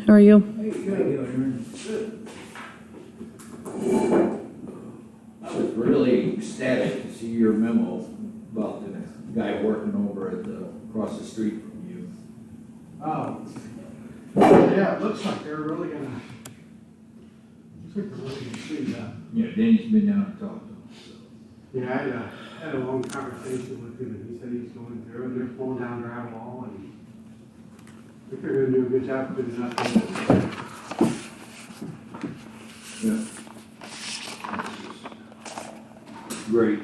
How are you? Hey, good. Aaron. Good. I was really ecstatic to see your memo about the guy working over at the, across the street from you. Oh, yeah, it looks like they're really gonna, looks like they're really gonna clean it up. Yeah, Danny's been down and talked to him, so. Yeah, I had a long conversation with him, and he said he's going through, and they're pulling down drywall, and I think they're gonna do a good job cleaning up. Yeah. Great.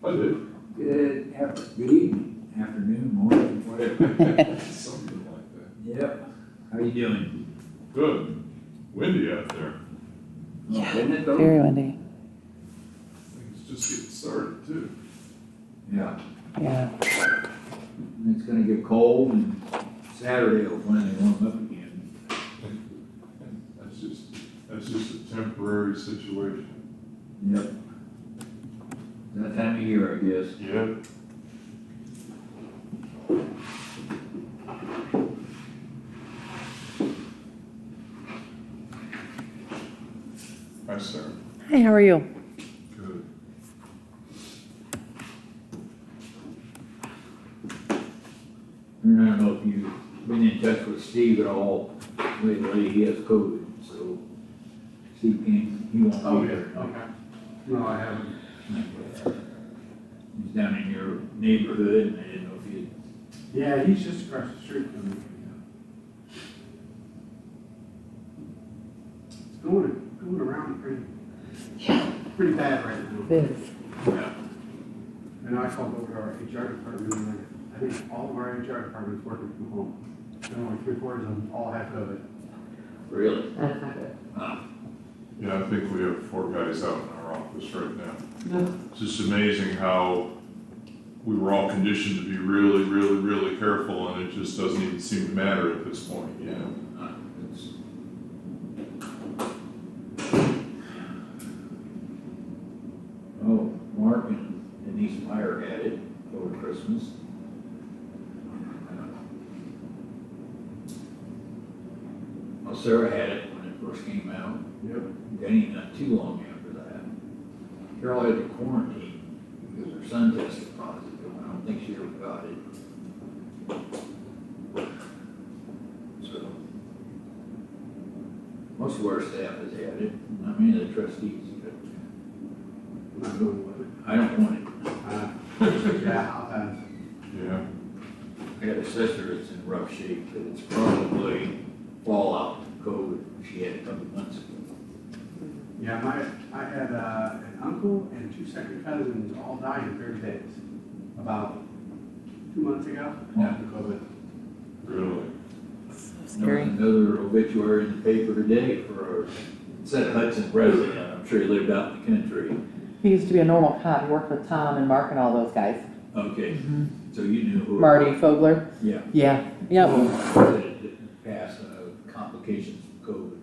I did. Good evening, afternoon, morning, whatever. Something like that. Yep. How you doing? Good. Windy out there. Isn't it though? Very windy. Things just getting started too. Yeah. Yeah. And it's gonna get cold and Saturday will finally warm up again. That's just a temporary situation. Yep. That time of year, I guess. Yeah. Hi, Sarah. Hi, how are you? Good. And I don't know if you've been in touch with Steve at all lately, he has COVID, so Steve can't, he won't Oh, be yeah, there. okay. No, I haven't. He's down in your neighborhood, and I didn't know if you, Yeah, he's just across the street from me. It's going around pretty bad right now. It is. yeah, And I called over to our HR department, and I think all of our HR department's working from home. And only 3/4 of them all have COVID. really? That's not good. Yeah, I think we have 4 guys out in our office right now. It's just amazing how we were all conditioned to be really, really, really careful, and it just doesn't even seem to matter at this point, you know? It's, oh, Mark and Denise Meyer had it over Christmas. Well, Sarah had it when it first came out. Yep. Denny not too long after that. Carol had to quarantine because her son tested positive. I don't think she ever got it. So, most of our staff has had it, not many of the trustees, but I'm not going with it. I don't want it. Yeah, I'll pass. Yeah. I got a sister that's in rough shape, but it's probably fallout from COVID. She had it a couple months ago. Yeah, I had an uncle and 2 second cousins all died in 30 days. About 2 months ago, Yeah. after COVID. Really? Scary. Another obituary in the paper today for a said Hudson resident. I'm sure he lived out in the country. He used to be a normal cop. He worked with Tom and Mark and all those guys. Okay, so you knew who. Marty Fogler. Yeah. Yeah. Yep. That it didn't pass complications from COVID.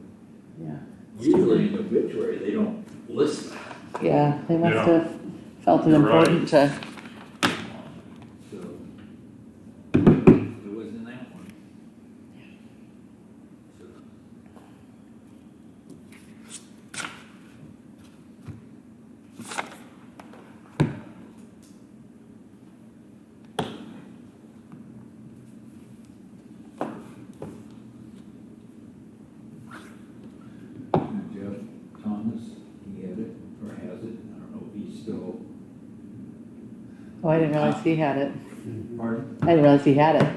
Yeah. Usually in the obituary, they don't list that. Yeah. They must Yeah. have felt it You're important to. So it was in that one. So, and Jeff Thomas, he had it or has it. I don't know if he's still. Oh, I didn't realize he had it. Pardon? I didn't realize he had it.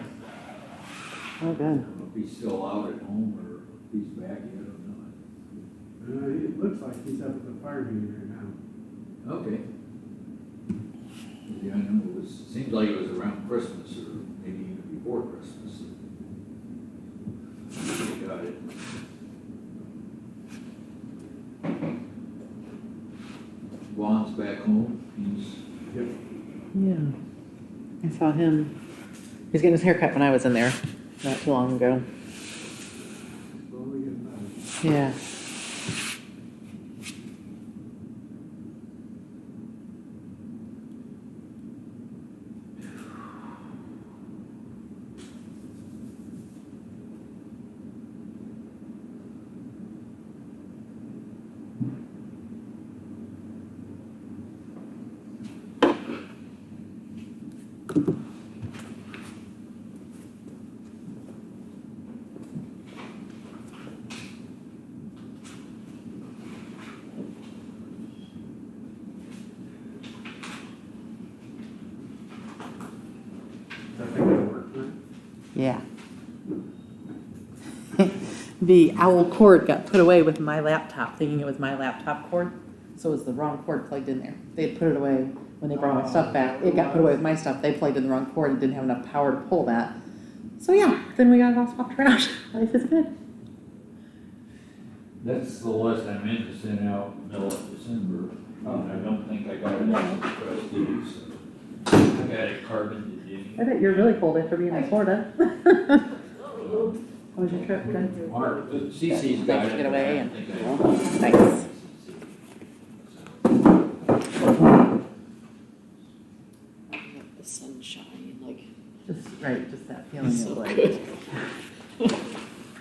Oh, I good. don't know if he's still out at home or if he's back yet or not. It looks like he's up at the fire meeting right now. Okay. Yeah, I know it was, seems like it was around Christmas or maybe even before Christmas. They got it. Juan's back home, he's, Yep. Yeah. I saw him He's getting his hair cut when I was in there, not too long ago. Slowly getting better. Yeah. I think it'll work, right? Yeah. The owl cord got put away with my laptop, thinking it was my laptop cord. So it was the wrong cord plugged in there. They had put it away when they brought my stuff back. It got put away with my stuff. They plugged in the wrong cord and didn't have enough power to pull that. So yeah, then we got it all swapped around. Life is good. That's the list I meant to send out middle of December, and I don't think I got it out to trustees, so. I got it carbon to do. I bet you're really cold after being in Florida. How was your trip? Good? Mark, CC's got it. Get away and- I think Thanks. The sunshine, like, Just, right, just that feeling so of like. good.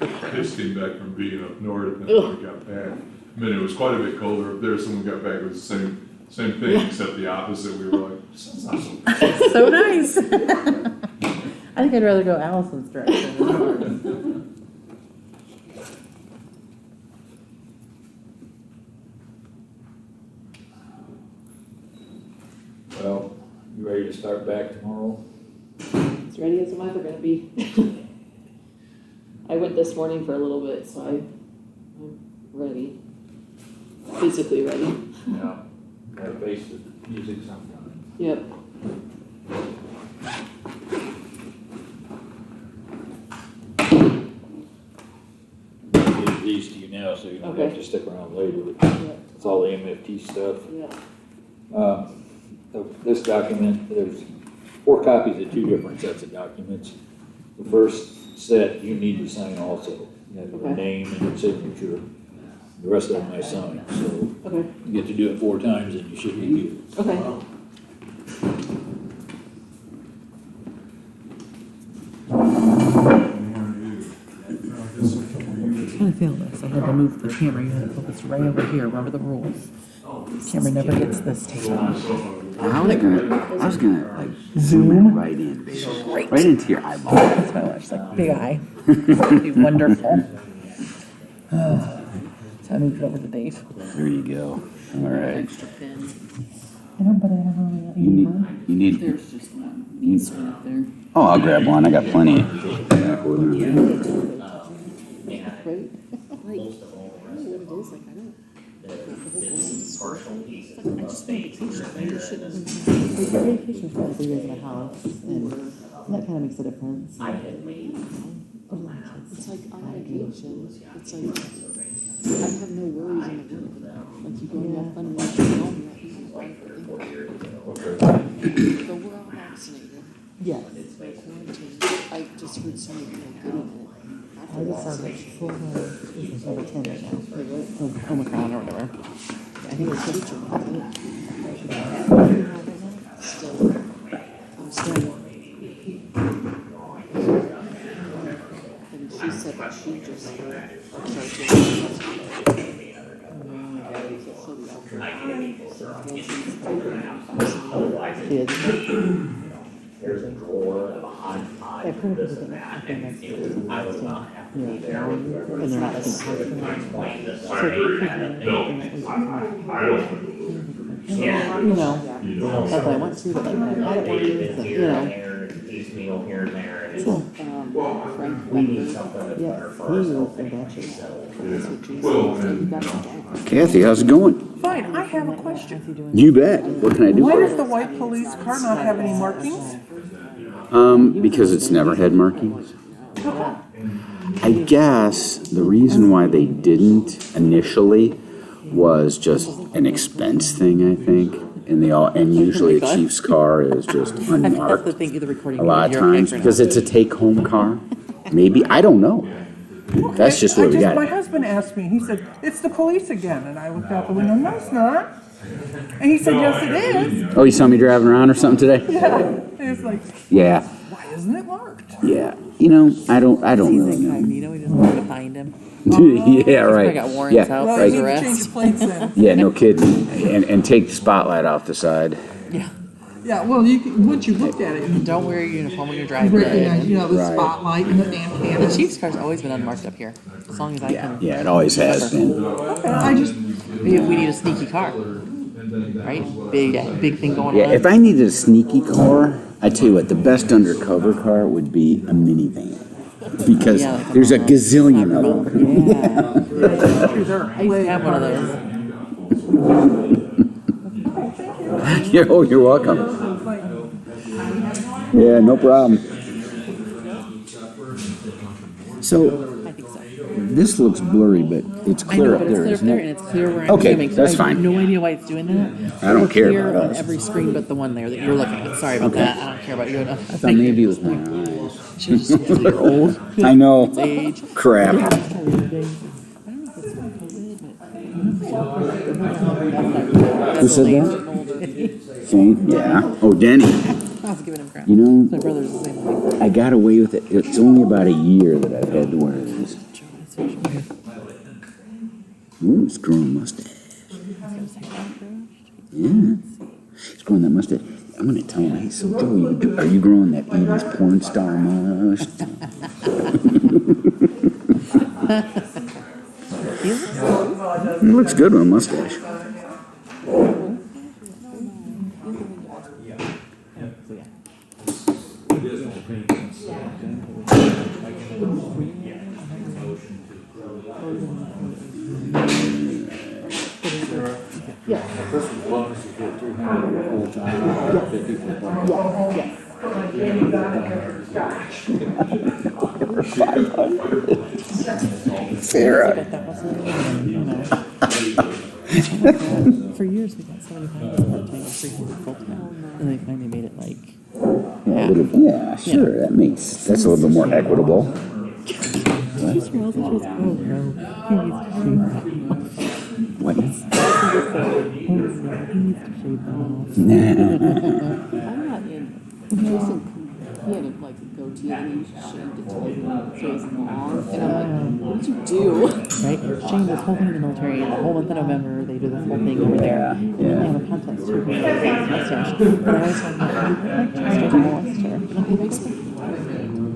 I just came back from being up north and I got back. I mean, it was quite a bit colder up there. Someone got back with the same thing, except the opposite. We were like, this is not so bad. So nice. I think I'd rather go Allison's direction than yours. Well, you ready to start back tomorrow? as ready as I'm ever gonna be. I went this morning for a little bit, so I'm ready. Physically ready. Yeah. Gotta face the music sometime. Yep. Give these to you now, so you don't have Okay. to stick around later. Yep. It's all the MFT stuff. Yeah. This document, there's 4 copies of 2 different sets of documents. The first set you need to sign also. You have your Okay. name and your signature. The rest of them I signed, so Okay. you get to do it 4 times and you should be good. Okay. I feel this. I had to move the camera. You had to focus right over here. Remember the rules. Camera never gets this table. I was gonna like zoom it right in, right into your eyeball. That's my wife's like big eye. It'd be wonderful. So I moved it over to Dave. There you go. All right. Extra pen. I don't, but I don't know. You need. There's just one. Needs one up there. Oh, I'll grab one. I got plenty. Right? Like, I don't know what it is, like, I don't. I just vacation, maybe I shouldn't. Your vacation's for 3 years in a house, and that kind of makes a difference. It's like on vacation, it's like, I have no worries in the world. Like you go and have fun and watch your home, but we're all vaccinated. Yes. It's like quarantine. I just heard so many people getting it. I just started Florida is number 10 right now. Omicron or whatever. I think it's pretty true. Still, I'm still. And she said that she just Kids. There's a drawer behind I've heard of people that I think that's good. I was not happy there. And they're not like in Explain this. So they could be anything that was, you know, that's what I want to, but like, I don't want to, you know. Piecemeal here and there, and it's, Frank we need Becker. something that's Yes, better he for ourselves. was their batches. That's what she Well, said. and, You got it back. Kathy, how's it going? Fine, I have a question. You bet. What can I do Why for does you? the white police car not have any markings? Because it's never had markings. I guess the reason why they didn't initially was just an expense thing, I think. and and usually a chief's car is just I think that's the unmarked. thing, the recording. A lot of means you're okay times, for now. because it's a take-home car. Maybe, I don't know. That's just what we got. My husband asked me, he said, it's the police again, and I looked out the window, no, it's not. And he said, yes, it is. Oh, you saw me driving around or something today? Yeah. And it's like, Yeah, why isn't it marked? yeah. You know, I don't He's really know. incognito, he doesn't want to find him. Yeah, I right. got warrants Yeah, out Well, for you his need to change arrest. your plates then. yeah, no kidding. And take the spotlight off the side. Yeah. Yeah, well, you can, once you looked at it, you Don't wear your uniform when you're driving. recognize, you know, the Right. spotlight and the damn The cannon. Chiefs car's always been unmarked up here, as long as I Yeah, can. yeah, it always has been. I just, We need a sneaky car, right? Big thing going Yeah, on. if I needed a sneaky car, I tell you what, the best undercover car would be a minivan. Because Yeah, like a there's a normal gazillion of soccer them. Yeah. I used to have one of those. Yeah, oh, you're welcome. Yeah, no problem. So, I think so. this looks blurry, but it's I clear know, up but it's there, clear up isn't there and it? it's clear where I'm Okay, zooming. So that's I fine. have no idea why it's doing that. I don't It's care clear about on us. every screen but the one there that you're looking at. Sorry about that. I don't care about you enough. I thought maybe it was my eyes. She's just you're old. I know. Age. Crap. Who said that? Shane? Yeah. Oh, Denny. I was giving him crap. You know, My brother's the same way. I got away with it. It's only about a year that I've had to wear these. Ooh, it's growing a mustache. Yeah. He's growing that mustache. I'm going to tell him, hey, so Joe, are you growing that 80s porn star mustache? It looks good with a mustache. Sarah. For years we got 75 part-time, 300 full-time, and they finally made it like Yeah, yeah, sure. That makes that's a little bit more equitable. These girls are just, oh no, he needs to shave that off. What? Oh no, he needs to shave that off. I'm not in. Jason, he had a, like a goatee and he shaved it to like so it was long. And I'm like, what did you do? Right? Shane was helping in the military the whole month of November. They do this whole thing over there. Yeah, And yeah. they have a contest too for the mustache. And I always thought, like Chester the molester.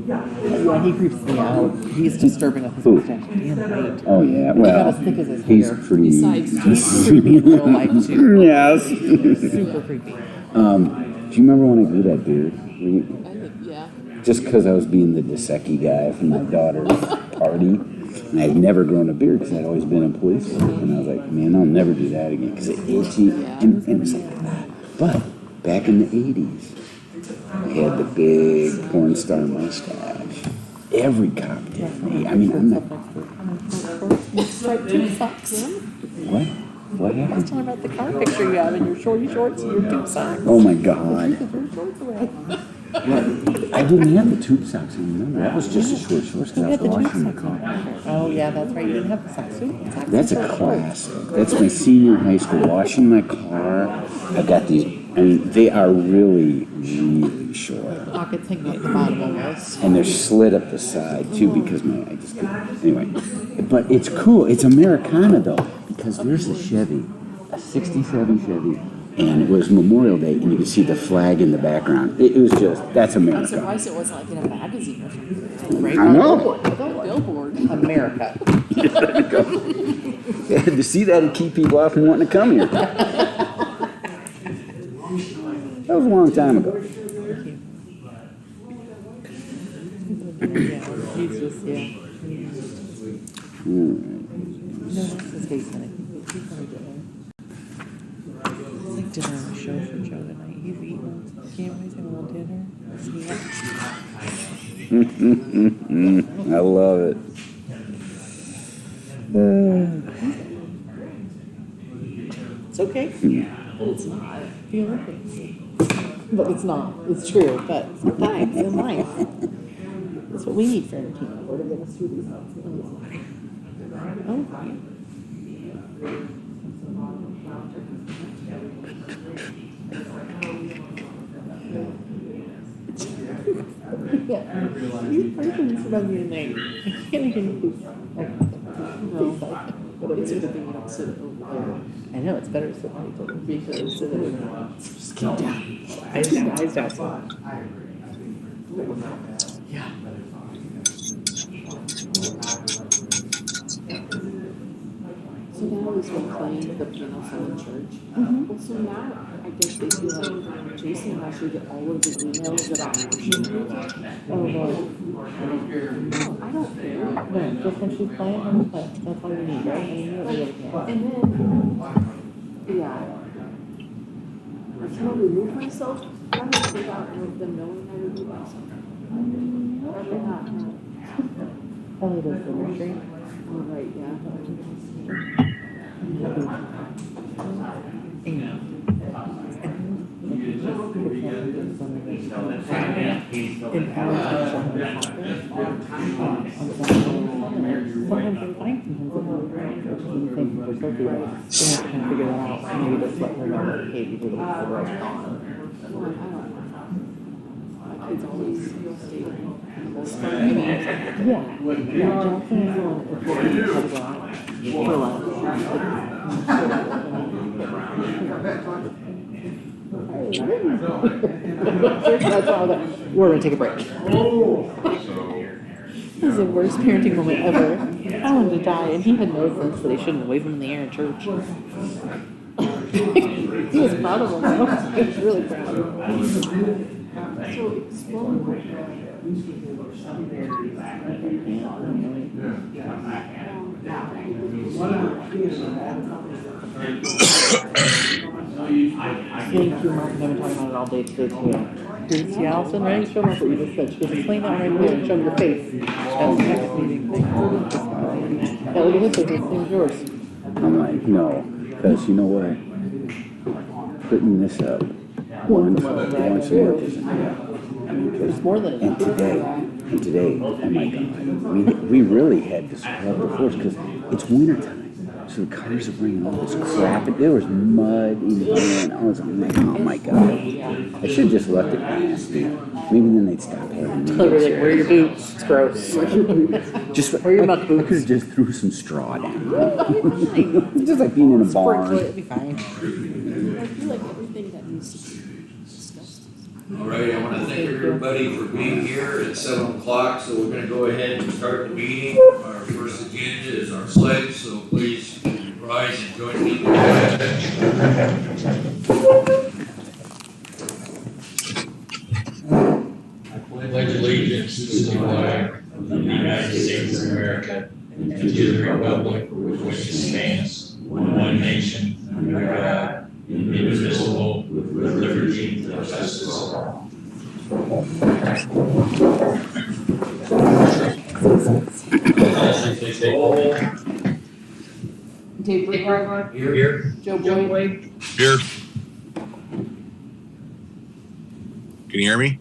Yeah, he creeps me out. He's disturbing with his Who? mustache. Damn right. Oh yeah, About well, as thick as his he's hair. pretty. Besides, He's creepy in real life too. Yes. Super creepy. Do you remember when I grew that beard? I think, yeah. Just because I was being the Dosecki guy from my daughter's party, and I'd never grown a beard because I'd always been in police work, and I was like, man, I'll never do that again because it itchy, and it's like, but back in the 80s, we had the big porn star mustache. Every cop did. I mean, I'm not. Striped tube socks. What? What I was happened? telling about the car picture you have in your shorty shorts and your tube socks. Oh my God. Your shorts away. I didn't have the tube socks on, remember? That was just a short shorts because I You was had the tube washing the socks car. on. Oh yeah, that's right. You didn't have the socks. Socks That's and a short classic. That's my senior high school. Washing my car. I got these. I mean, they are really, really short. shorts. Pockets hanging at the bottom almost. And they're slit up the side too because I just couldn't. Anyway. But it's cool. It's Americana though because there's a Chevy, a 67 Chevy. And it was Memorial Day, and you could see the flag in the background. It was just, that's I'm America. surprised it wasn't like in a magazine or something. Right? I know. A billboard. America. To see that and keep people off from wanting to come here. That was a long time ago. He's just, yeah. No, that's his face in it. He's gonna get one. It's like dinner on a show for Joe tonight. He's eating. Can't wait to have a little dinner. I love it. It's okay. It's not the Olympics. But it's not, it's true, but sometimes in life, that's what we need for entertainment, or to get us through these months. Oh, fine. Yeah, you person from your name. I can't even do but it's a good thing you don't sit over there. I know, it's better to sit right over because sit over there. Just keep down. Eyes down. Yeah. So now he's been playing the piano some in church. Well, so now I guess they feel like Jason and I should get all of the emails about worship music. Oh, Lord. No, I don't care. No, just when she's playing, let me play. That's all you need, right? I mean, you don't really care. And then, yeah. I can't remove myself. I don't think without them knowing I remove myself. Probably not. No. Probably does the nursery. Oh, right, yeah. Sometimes I'm fine, sometimes I'm thinking for Sophie, right? Then I have to kind of figure that out, maybe just let her know that, hey, these are the people who are gone. Well, I don't know. My kids always stay in the Yeah, Jackson is the one that's working to cut it out. For a while. That's all that, we're gonna take a break. This is the worst parenting moment ever. I wanted to die, and he had no sense that he shouldn't wave him in the air in church. He was proud of him, though. He was really proud. So explain. Thank you, Mark, I've been talking about it all day today, too. See Allison, right? Show them what you just said. She goes, explain that right there and show them your face. At the next meeting. Yeah, look at this, it's the same as yours. I'm like, no, because you know what? Putting this up, once a month isn't enough. I mean, 'cause- It's more than a and today, oh my God, we really had to scrub the floors because it's winter time. So the cars are bringing all this crap, and there was mud in here, and I was like, oh my God. I should have just left it nasty. Maybe then they'd stop having me. Tell her, like, wear your boots, it's gross. Just Wear your muck I boots. could have just threw some straw down. Just like being in a barn. Sprinkle it, it'll be fine. I feel like everything that needs to be discussed. All right, I want to thank everybody for being here at 7 o'clock, so we're going to go ahead and start the meeting. Our first agenda is our pledge, so please rise and join me in the pledge. Pledge allegiance to the flag of the United States of America and to the republic for which it stands, one nation, under God, indivisible, with liberty and justice for all. Dave Brickard, Here. Joe Boyd, Here. Can you hear me?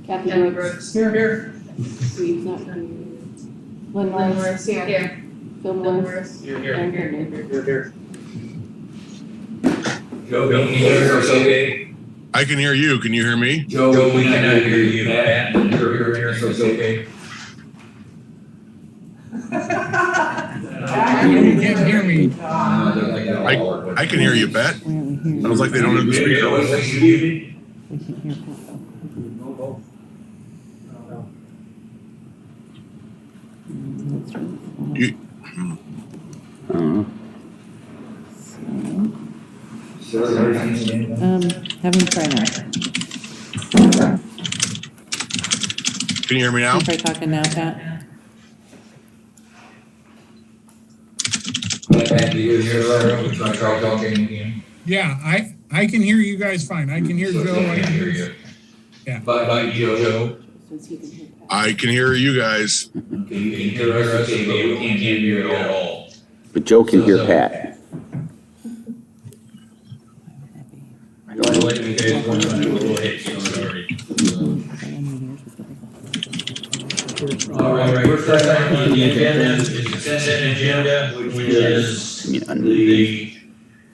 Kathy Brooks. Here. Steve's not here. Lynn Morris. Here. Phil Morris. Aaron Pittman. Joe, can you hear us okay? I can hear you. Can you hear me? Joe, we cannot hear you. Pat, you're hearing us okay? You can't hear me. I can hear you, Bet. Sounds like they don't have the speaker. We can hear Pat, though. That's right. You, Have him try now. can you hear me now? Try talking now, Pat. Yeah, I can hear you guys fine. I can hear Joe. I can hear you. Yeah. Bye, Joe. Since he can hear Pat. I can hear you guys. You can hear us okay, but we can't hear you at all. But Joe can hear Pat. let you guys work on it, we'll go ahead and get started. All right, first item on the agenda is the consent agenda, which is the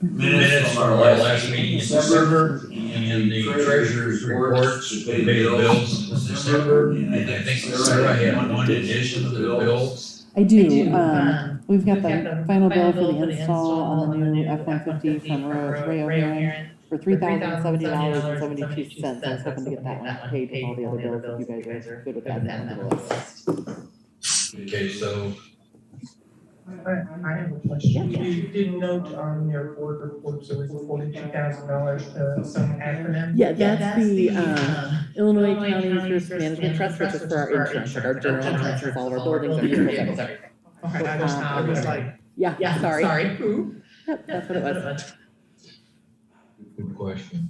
minutes from our last meeting in December, and the treasurer's reports, to pay the bills in December. And I think Sarah had one addition to the bills. I do, we've got the final bill for the install on the new F-150 from Ray O'Haron for $3,070.72. I was hoping to get that one paid with all the other bills, if you guys are good with that, then the list. Okay, so I have a question. You did note on your board reports, there was $42,000 to some acronym. Yeah, that's the Illinois County Risk Management Trust, which is for our insurance, like our general insurance, all of our buildings, our vehicles, everything. Okay, I was like, Yeah, sorry. Who? Yep, that's what it was. good question.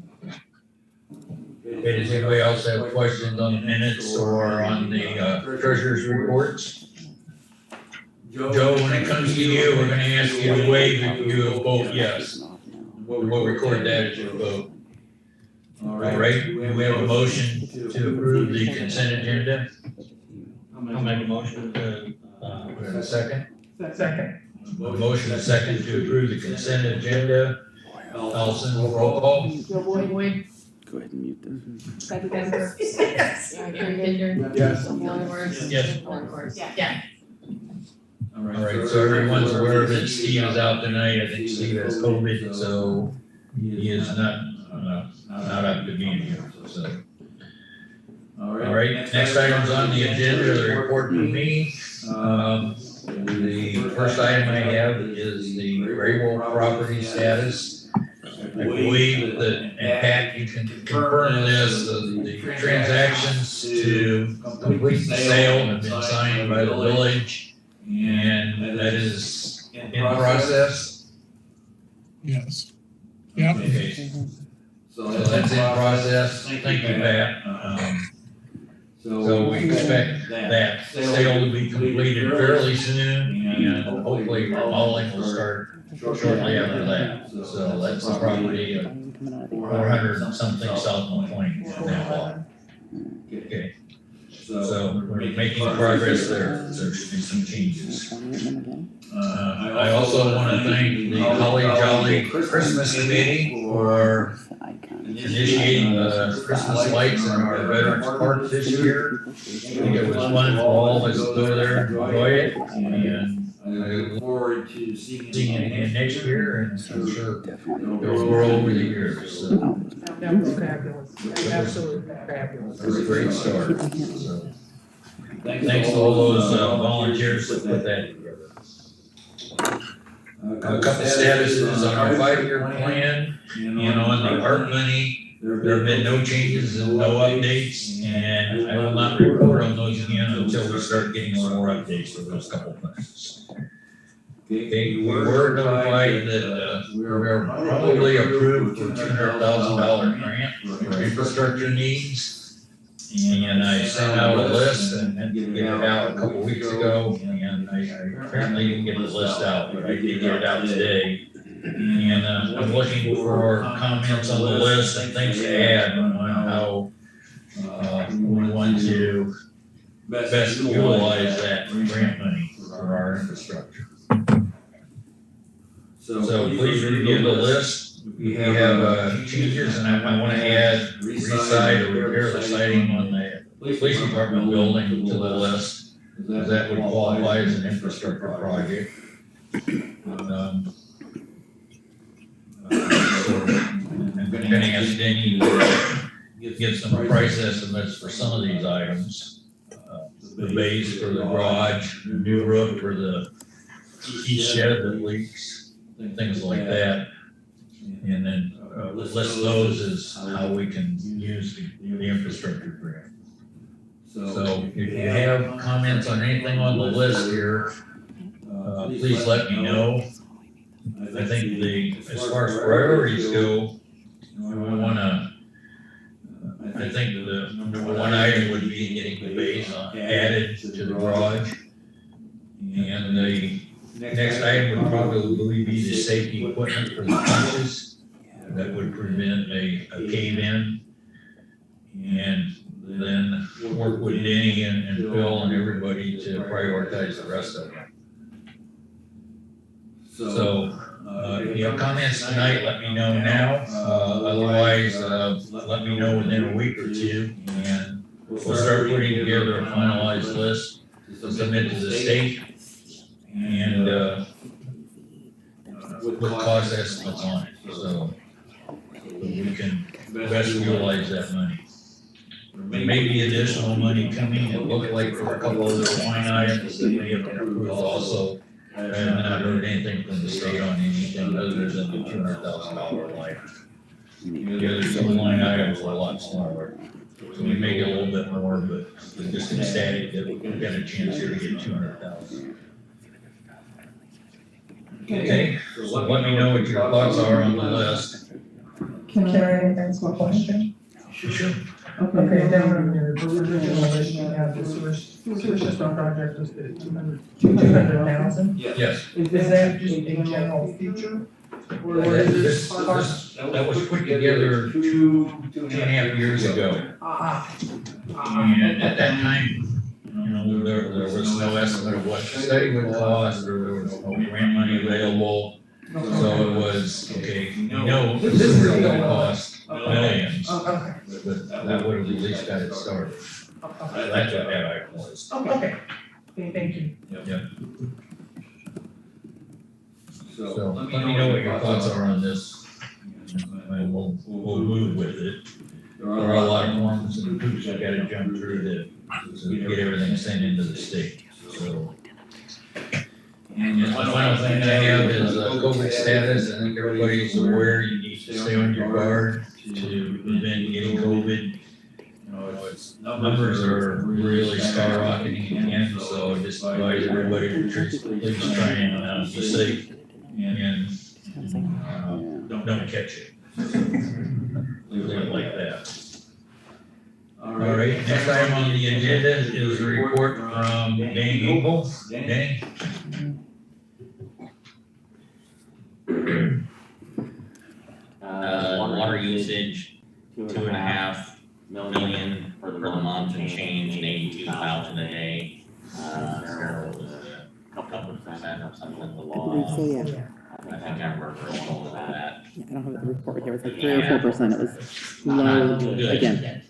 Okay, does anybody else have questions on the minutes or on the treasurer's reports? Joe, when it comes to you, we're gonna ask you to waive if you vote yes. We'll record that as your vote. All right, do we have a motion to approve the consent agenda? I'll make a motion to, a second? Second. A motion, a second to approve the consent agenda. Allison, roll call. Go ahead and mute this. Yes. Yes. All right, so everyone's aware that Steve is out tonight. I think Steve has COVID, so he is not up to being here, so. All right, next item's on the agenda, the report from me. The first item I have is the Gray Wolf property status. I believe that, and Pat, you can confirm this, the transactions to complete the sale have been signed by the village, and that is in process. Yes. Yeah. Okay. So that's in process. Thank you, Pat. So we expect that sale to be completed fairly soon, and hopefully hauling will start shortly after that. So that's the property of 400 and something South Point in that lot. Okay. So we're making progress there. There should be some changes. I also want to thank the Holly Jolly Christmas Committee for initiating the Christmas lights in our Veterans Park this year. I think it was fun for all of us to go there and enjoy it, and I look forward to seeing it again next year, and I'm sure it'll grow over the years, so. That was fabulous. Absolutely fabulous. It was a great start, so. Thanks to all those volunteers that put that together. A couple statuses on our 5-year plan, and on the ARP money. There have been no changes and no updates, and I will not report on those again until we start getting some more updates for those couple things. Okay, we were notified that we're probably approved for $200,000 grant for infrastructure needs. And I sent out a list and meant to get it out a couple weeks ago, and I apparently didn't get the list out, but I did get it out today. And I'm looking for comments on the list and things to add on how we want to best utilize that grant money for our infrastructure. So please review the list. We have changes, and I want to add re-side or repair the siding on the police department building to the list, because that would qualify as an infrastructure project. I'm going to ask Denny to get some price estimates for some of these items. The base for the garage, the new roof for the heat shed that leaks, things like that. And then list those as how we can use the infrastructure grant. So if you have comments on anything on the list here, please let me know. I think as far as priorities go, I think the number one item would be getting the base added to the garage. And the next item would probably be the safety equipment for the punches. that would prevent a cave-in. And then work with Denny and Phil and everybody to prioritize the rest of it. So, if you have comments tonight, let me know now. Otherwise, let me know within a week or two, and we'll start putting together a finalized list to submit to the state, and with cost estimates on it, so we can best utilize that money. There may be additional money coming, it looked like for a couple of other line items that may have been approved also. I have not heard anything from the state on anything other than the $200,000 line. The other two line items are a lot smaller. So we may get a little bit more, but we're just ecstatic that we've got a chance here to get 200,000. Okay, so let me know what your thoughts are on the list. Can I ask a question? Sure. Okay, down on your original list, you have the sewer system project listed at 200,000. Yes. Is that just a general feature? Or is this That was put together two and a half years ago. And at that time, there was no estimate of what the study would cost, or there was no grant money available. So it was, okay, this is gonna cost millions, Okay. but that would have at least got it started. That's what that item was. Okay, thank you. Yep. So let me know what your thoughts are on this, and we'll move with it. There are a lot of forms and hoops I've got to jump through to get everything sent into the state, so. And the final thing I have is COVID status. I think everybody's aware you need to stay on your guard to prevent getting COVID. Numbers are really skyrocketing again, so I just advise everybody to please try and be safe and don't catch it. Leave it like that. All right, next item on the agenda is a report from Danny Engel. Danny? Water usage, 2.5 million for the month and change, and 82,000 a day. There was a couple percent or something in the I law. believe so, yeah. I think I remember all of that. Yeah, I don't have the report here, it was like 3 or 4%, it was low again.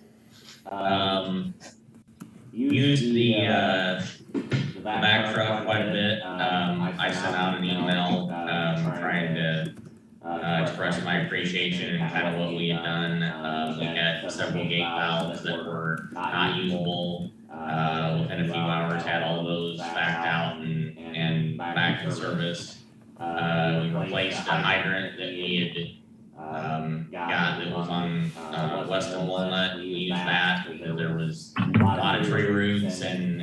Used the back truck quite a bit. I sent out an email, trying to express my appreciation and kind of what we had done. We had several gate valves that were not usable. Within a few hours, had all those backed out and back in service. We replaced a hydrant that we had got that was on Western Walnut. We used that because there was a lot of tree roots and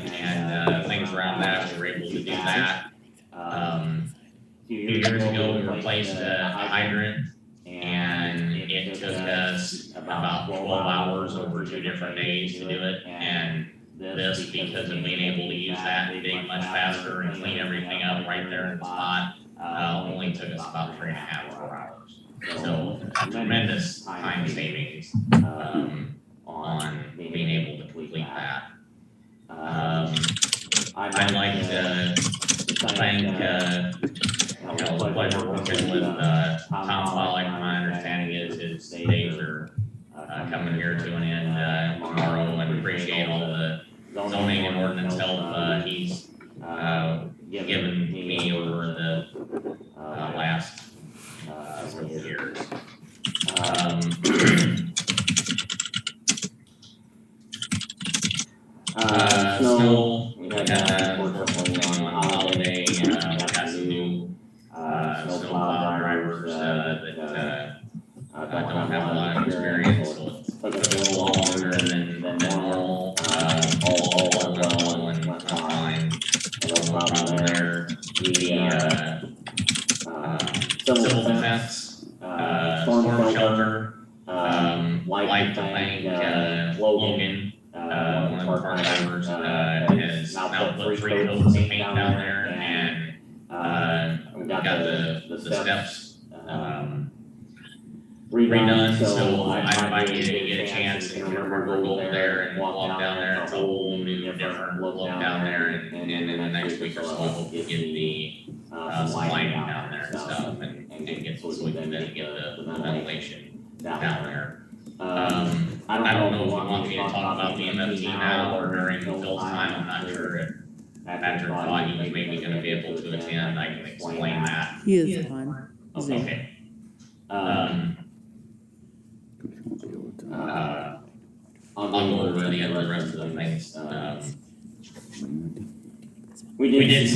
things around that. We were able to do that. A few years ago, we replaced a hydrant, and it took us about 12 hours over 2 different days to do it. And this, because of being able to use that and dig much faster and clean everything up right there in the spot, only took us about 3.5 to 4 hours. So tremendous time savings on being able to complete that. I'd like to thank, it was a pleasure working with Tom Pollock. My understanding is his days are coming here to an end tomorrow, and appreciate all the zoning and ordinance help he's given me over the last several years. Snow, we had unfortunately on holiday, we got some new snowplow drivers that don't have a lot of experience, so it took us a little longer than normal. All well and went fine. No problem there. Civil defense, storm shelter, like to thank Logan, one of the car drivers, has now put 3 coats of paint down there, and we got the steps redone, so I invite you to get a chance and remember go over there and walk down there. It's a whole new, different look down there, and in the next week or so, I hope to get the some lighting down there and stuff, and get so we can then get the ventilation down there. I don't know if you want me to talk about the MFT now or during Phil's time. I'm not sure if Patrick thought he was maybe gonna be able to attend. I can explain that. He is on. Okay. I'll go over the rest of the things. We did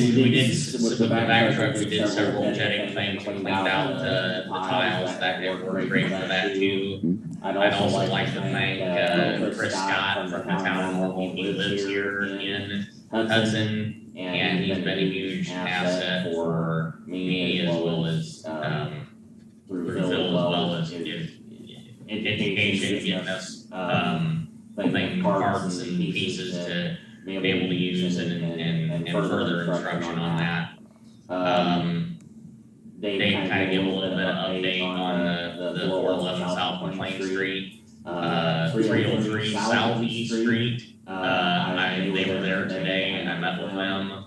with the back truck, we did several jetting things, we cleaned out the tiles, that were great for that too. I'd also like to thank Chris Scott from the town of Morgan. He lives here in Hudson, and he's been a huge asset for me as well as through Phil as well as his education, getting us parts and pieces to be able to use and further instruction on that. They kind of give a little bit of update on the 411 South McLean Street, 303 Southeast Street. They were there today and I met with them,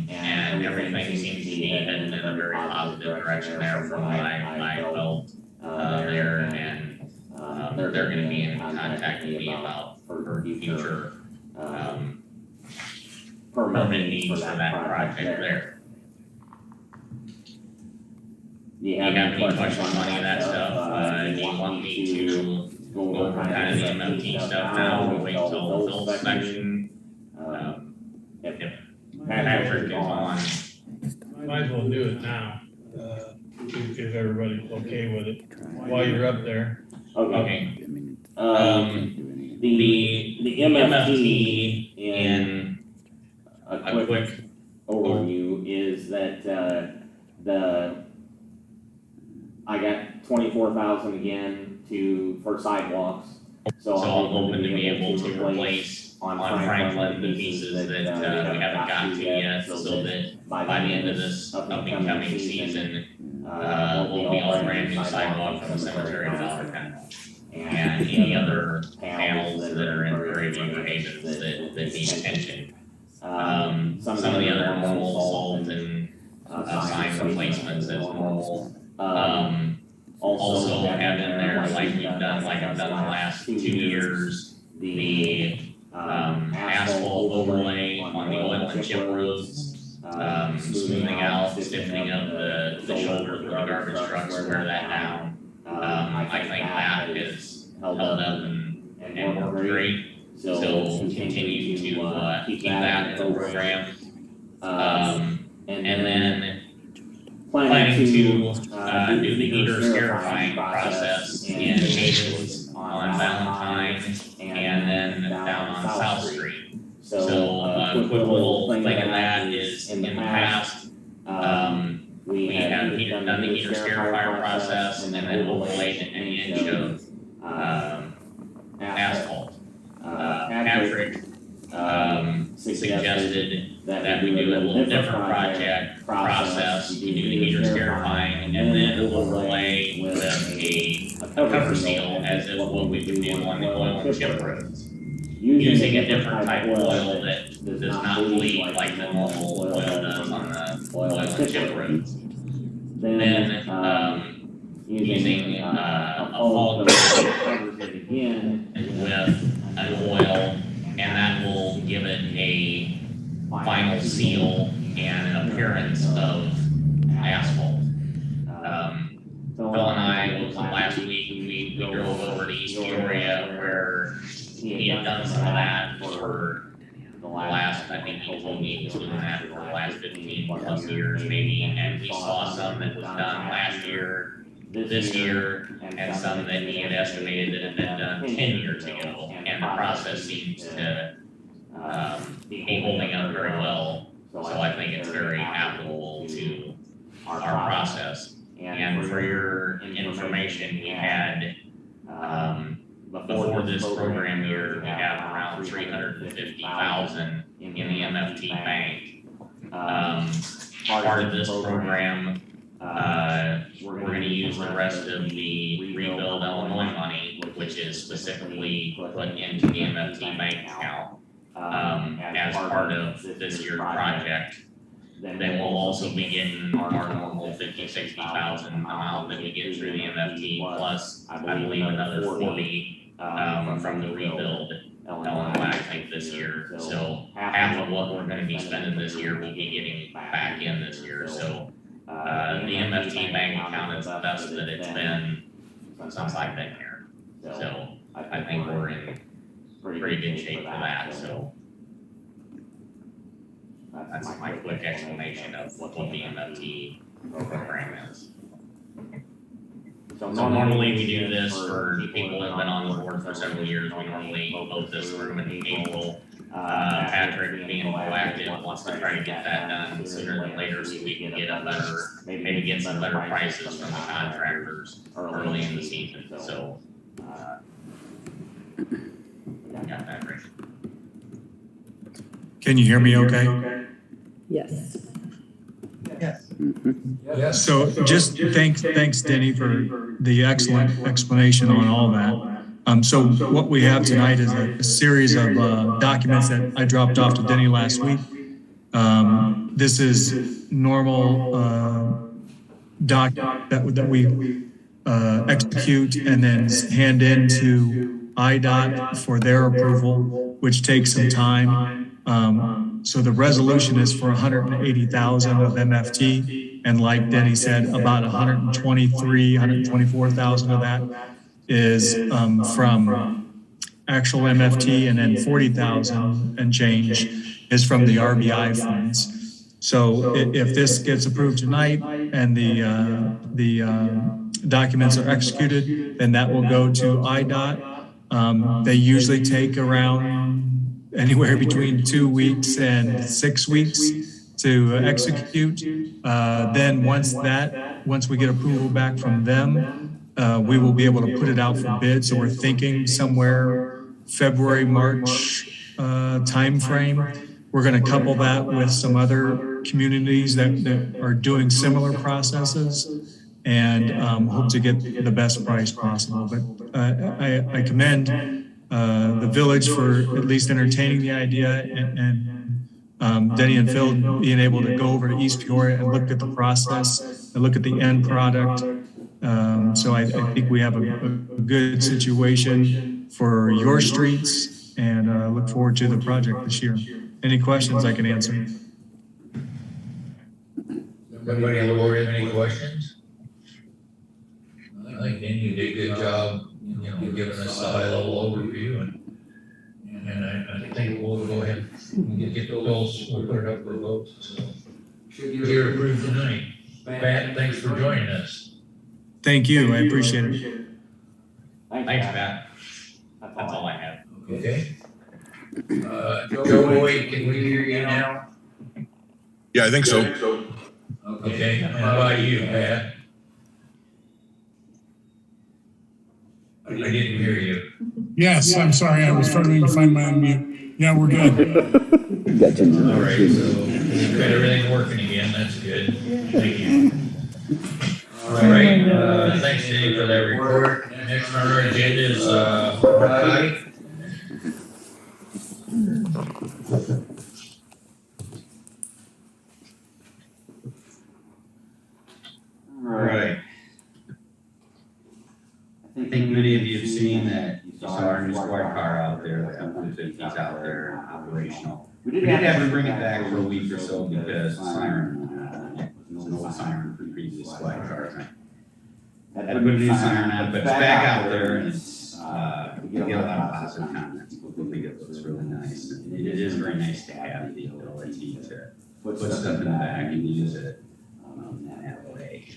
and everything seems to be heading in a very positive direction there from what I felt there, and they're going to be in contact with me about for future permit needs for that project there. Do you have any questions on any of that stuff? Do you want me to go over kind of the MFT stuff now, or wait till Phil's section? If Patrick is on. Might as well do it now, if everybody's okay with it, while you're up there. Okay. The MFT in a quick overview is that I got 24,000 again for sidewalks. So I'm hoping to be able to replace on Franklin the pieces that we haven't gotten to yet, so that by the end of this upcoming season, we'll be all brand new sidewalk from the cemetery to Dollar Town. And any other panels that are in grading or havens that need attention. Some of the other normal salt and sign replacements as normal. Also have in there, like I've done the last 2 years, the asphalt overlay on the oil and chip roads, smoothing out, stiffening up the shoulders with the garbage trucks, wear that down. I think that is held up and worked great. So continue to keep that in the program. And then planning to do the heater scarifying process in Havens on Valentine and then down on South Street. So a quick little thing of that is in the past, we have done the heater scarifier process and then we'll lay an inch of asphalt. Patrick suggested that we do a little different process. We do the heater scarifying and then overlay with a cover seal as if what we would do on the oil and chip roads. Using a different type of oil that does not bleed like the normal oil does on the oil and chip roads. Then using a fog that covers it again with an oil, and that will give it a final seal and an appearance of asphalt. Phil and I, last week, we drove over to East Peoria where he had done some of that for the last, I think he told me he was doing that for the last 15 plus years maybe, and we saw some that was done last year, this year, and some that he had estimated that had been done 10 years ago, and the process seems to be holding up very well, so I think it's very applicable to our process. And for your information, we had, before this program year, we have around 350,000 in the MFT bank. Part of this program, we're gonna use the rest of the Rebuild Illinois money, which is specifically put into the MFT bank account, as part of this year's project. Then we'll also be getting our normal 50,000-60,000 amount that we get through the MFT, plus I believe another 40, from the Rebuild Illinois, I think, this year. So half of what we're gonna be spending this year, we'll be getting back in this year, so. The MFT bank account is the best that it's been since I've been here. So I think we're in pretty good shape for that, so. That's my quick explanation of what the MFT program is. So normally we do this for people that have been on the board for several years. We normally vote this through in April. Patrick being proactive wants to try to get that done sooner than later so we can get a better, maybe get some better prices from the contractors early in the season, so. Got that right. Can you hear me okay? Yes. Yes. So just thanks Denny for the excellent explanation on all that. So what we have tonight is a series of documents that I dropped off to Denny last week. This is normal doc that we execute and then hand in to IDOT for their approval, which takes some time. So the resolution is for 180,000 of MFT, and like Denny said, about 124,000 of that is from actual MFT, and then 40,000 and change is from the RBI funds. So if this gets approved tonight and the documents are executed, then that will go to IDOT. They usually take around anywhere between 2 weeks and 6 weeks to execute. Then once we get approval back from them, we will be able to put it out for bid. So we're thinking somewhere February, March timeframe. We're going to couple that with some other communities that are doing similar processes and hope to get the best price possible. But I commend the village for at least entertaining the idea, and Denny and Phil being able to go over to East Peoria and look at the process and look at the end product. So I think we have a good situation for your streets, and look forward to the project this year. Any questions I can answer? Everybody on the board have any questions? I think Danny, you did a good job, giving us a high level overview, and I think we'll go ahead and get those, we'll put it up for votes, so. You're approved tonight. Pat, thanks for joining us. Thank you. I appreciate it. Thanks, Pat. That's all I have. Okay. Joe, wait, can we hear you now? Yeah, I think so. Okay, and how about you, Pat? I didn't hear you. Yes, I'm sorry. I was struggling to find my unmute. Yeah, we're good. Gotcha. All right, so we've got everything working again, that's good. Thank you. All right, thanks Dave for that report. Next on our agenda is, Mike. All right. I think many of you have seen that you saw our new squad car out there, the F-150's out there and operational. We did have to bring it back for a week or so because siren, was an old siren from previous squad cars. Had to put a new siren on, but it's back out there, and it's, we get a lot of positive comments. People think it looks really nice. And it is very nice to have the ability to put stuff in the back and use it that way.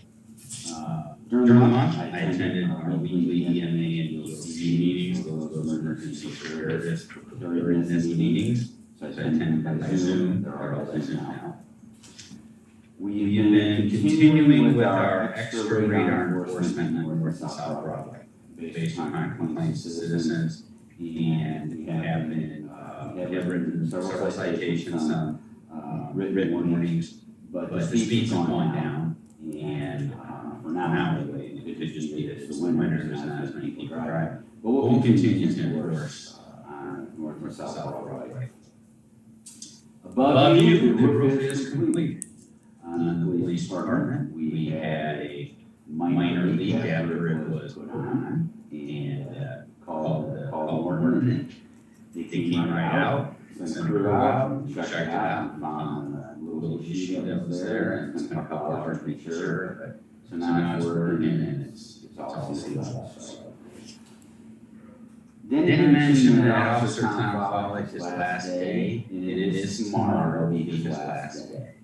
During the month, I attended our weekly EMA and EOC meetings. Those are emergency service preparedness meetings. So I attended by Zoom. They're all by Zoom now. We've been continuing with our extra radar enforcement on North and South Broadway based on complaints to citizens, and we have written several citations, written warnings, but the speed's going down, and now anyway, it could just be that it's the winter, there's not as many people driving. But we'll continue to endorse, North and South Broadway. Above you, the roof is complete. On the police department, we had a minor leak after it was put on, and called Warren. They came right out, sent a crew out, checked it out, and found a little issue that was there, and it's been a couple hours to make sure, but so now it's working and it's all sealed up, so. Then he mentioned that Officer Tom Follick, his last day, and it is tomorrow, will be his last day.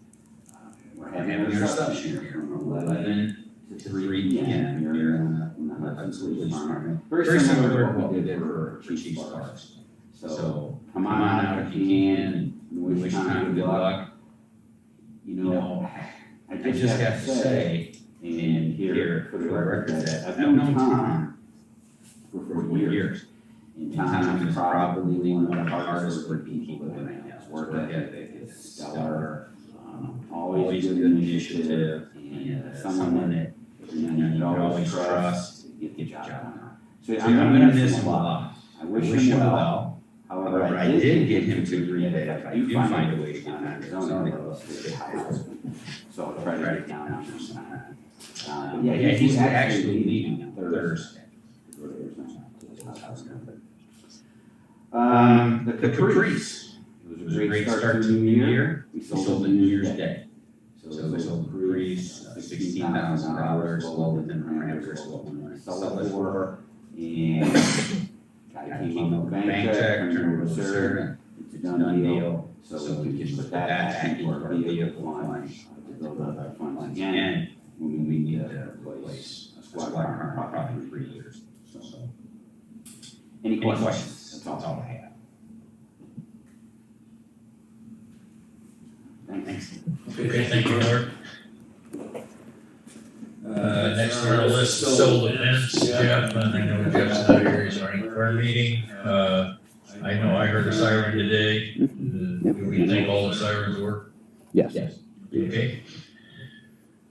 We're having a reception here from 11 to 3 p.m. here in the Hudson Police Department. Very similar to what we did for Chief Sparks. So come on out if you can, and we wish Tom good luck. You know, I just have to say, and here for the record, that I've known Tom for 4 years. And Tom is probably one of the hardest working people that I have. Work ethic is stellar, always good initiative, and someone that you can always trust to get the job done. So I'm gonna miss him a lot. I wish him well. However, I did get him to agree that if I do find a way to get on Arizona, they'll stay high. So I'll try to get down there sometime. Yeah, he's actually leaving on Thursday. The Caprice. It was a great start to the new year. We sold it New Year's Day. So we sold the Caprice, $16,000, well within the parameters of what we want to sell it for. And guy came up with a bank check, turned it over to Sarah. It's a done deal. So we can put that back into our vehicle fund to build up our funds again when we need to replace a squad car probably in 3 years. So, any questions? That's all I have. Thanks. Okay, thank you, Mark. Next on the list is solar events, Jeff, and I know Jeff's not here, he's running for our meeting. I know I heard a siren today. Do we think all the sirens work? Yes. Okay.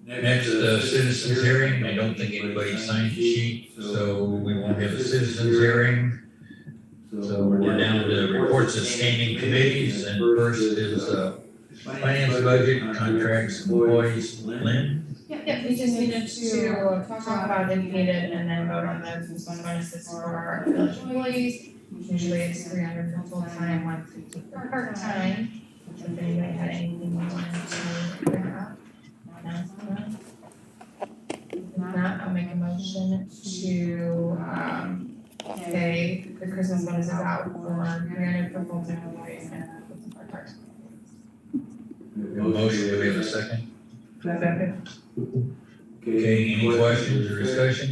Next, citizens hearing, I don't think anybody signed the sheet, so we won't have a citizens hearing. So we're down to reports of standing committees, and first is, finance, budget, contracts, employees, Lynn? Yep, we just needed to talk about if needed and then vote on those as bonuses for our village employees. Usually it's 300 for full-time, 150 for part-time. If anybody had anything they wanted to bring up. If not, I'll make a motion to, pay the Christmas bonuses out for 300 for full-time employees and 150 for part-time. Motion, do we have a second? Okay, any questions or discussion?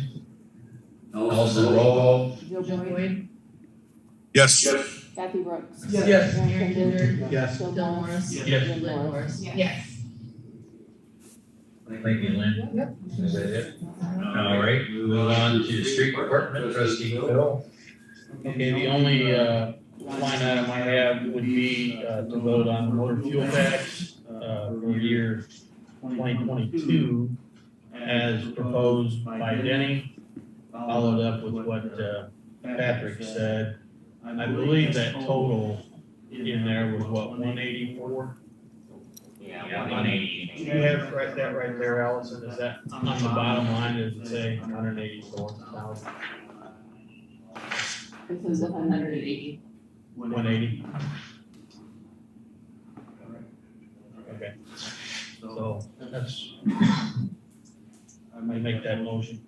Also, roll call. Joe Boyd, Yes. Kathy Brooks. Yes. Aaron Kinder. Yes. Bill Morris. Yes. Lynn Morris. Yes. Thank you, Lynn. Yep. Is that it? All right, move on to the street department, trustee Phil. Okay, the only, line item I have would be, to vote on the motor fuel tax, for year 2022 as proposed by Denny, followed up with what, Patrick said. I believe that total in there was what, 184? Yeah, 180. You have that right there, Allison, is that on the bottom line, does it say 184,000? It says 180. 180? Okay, so that's, I might make that motion.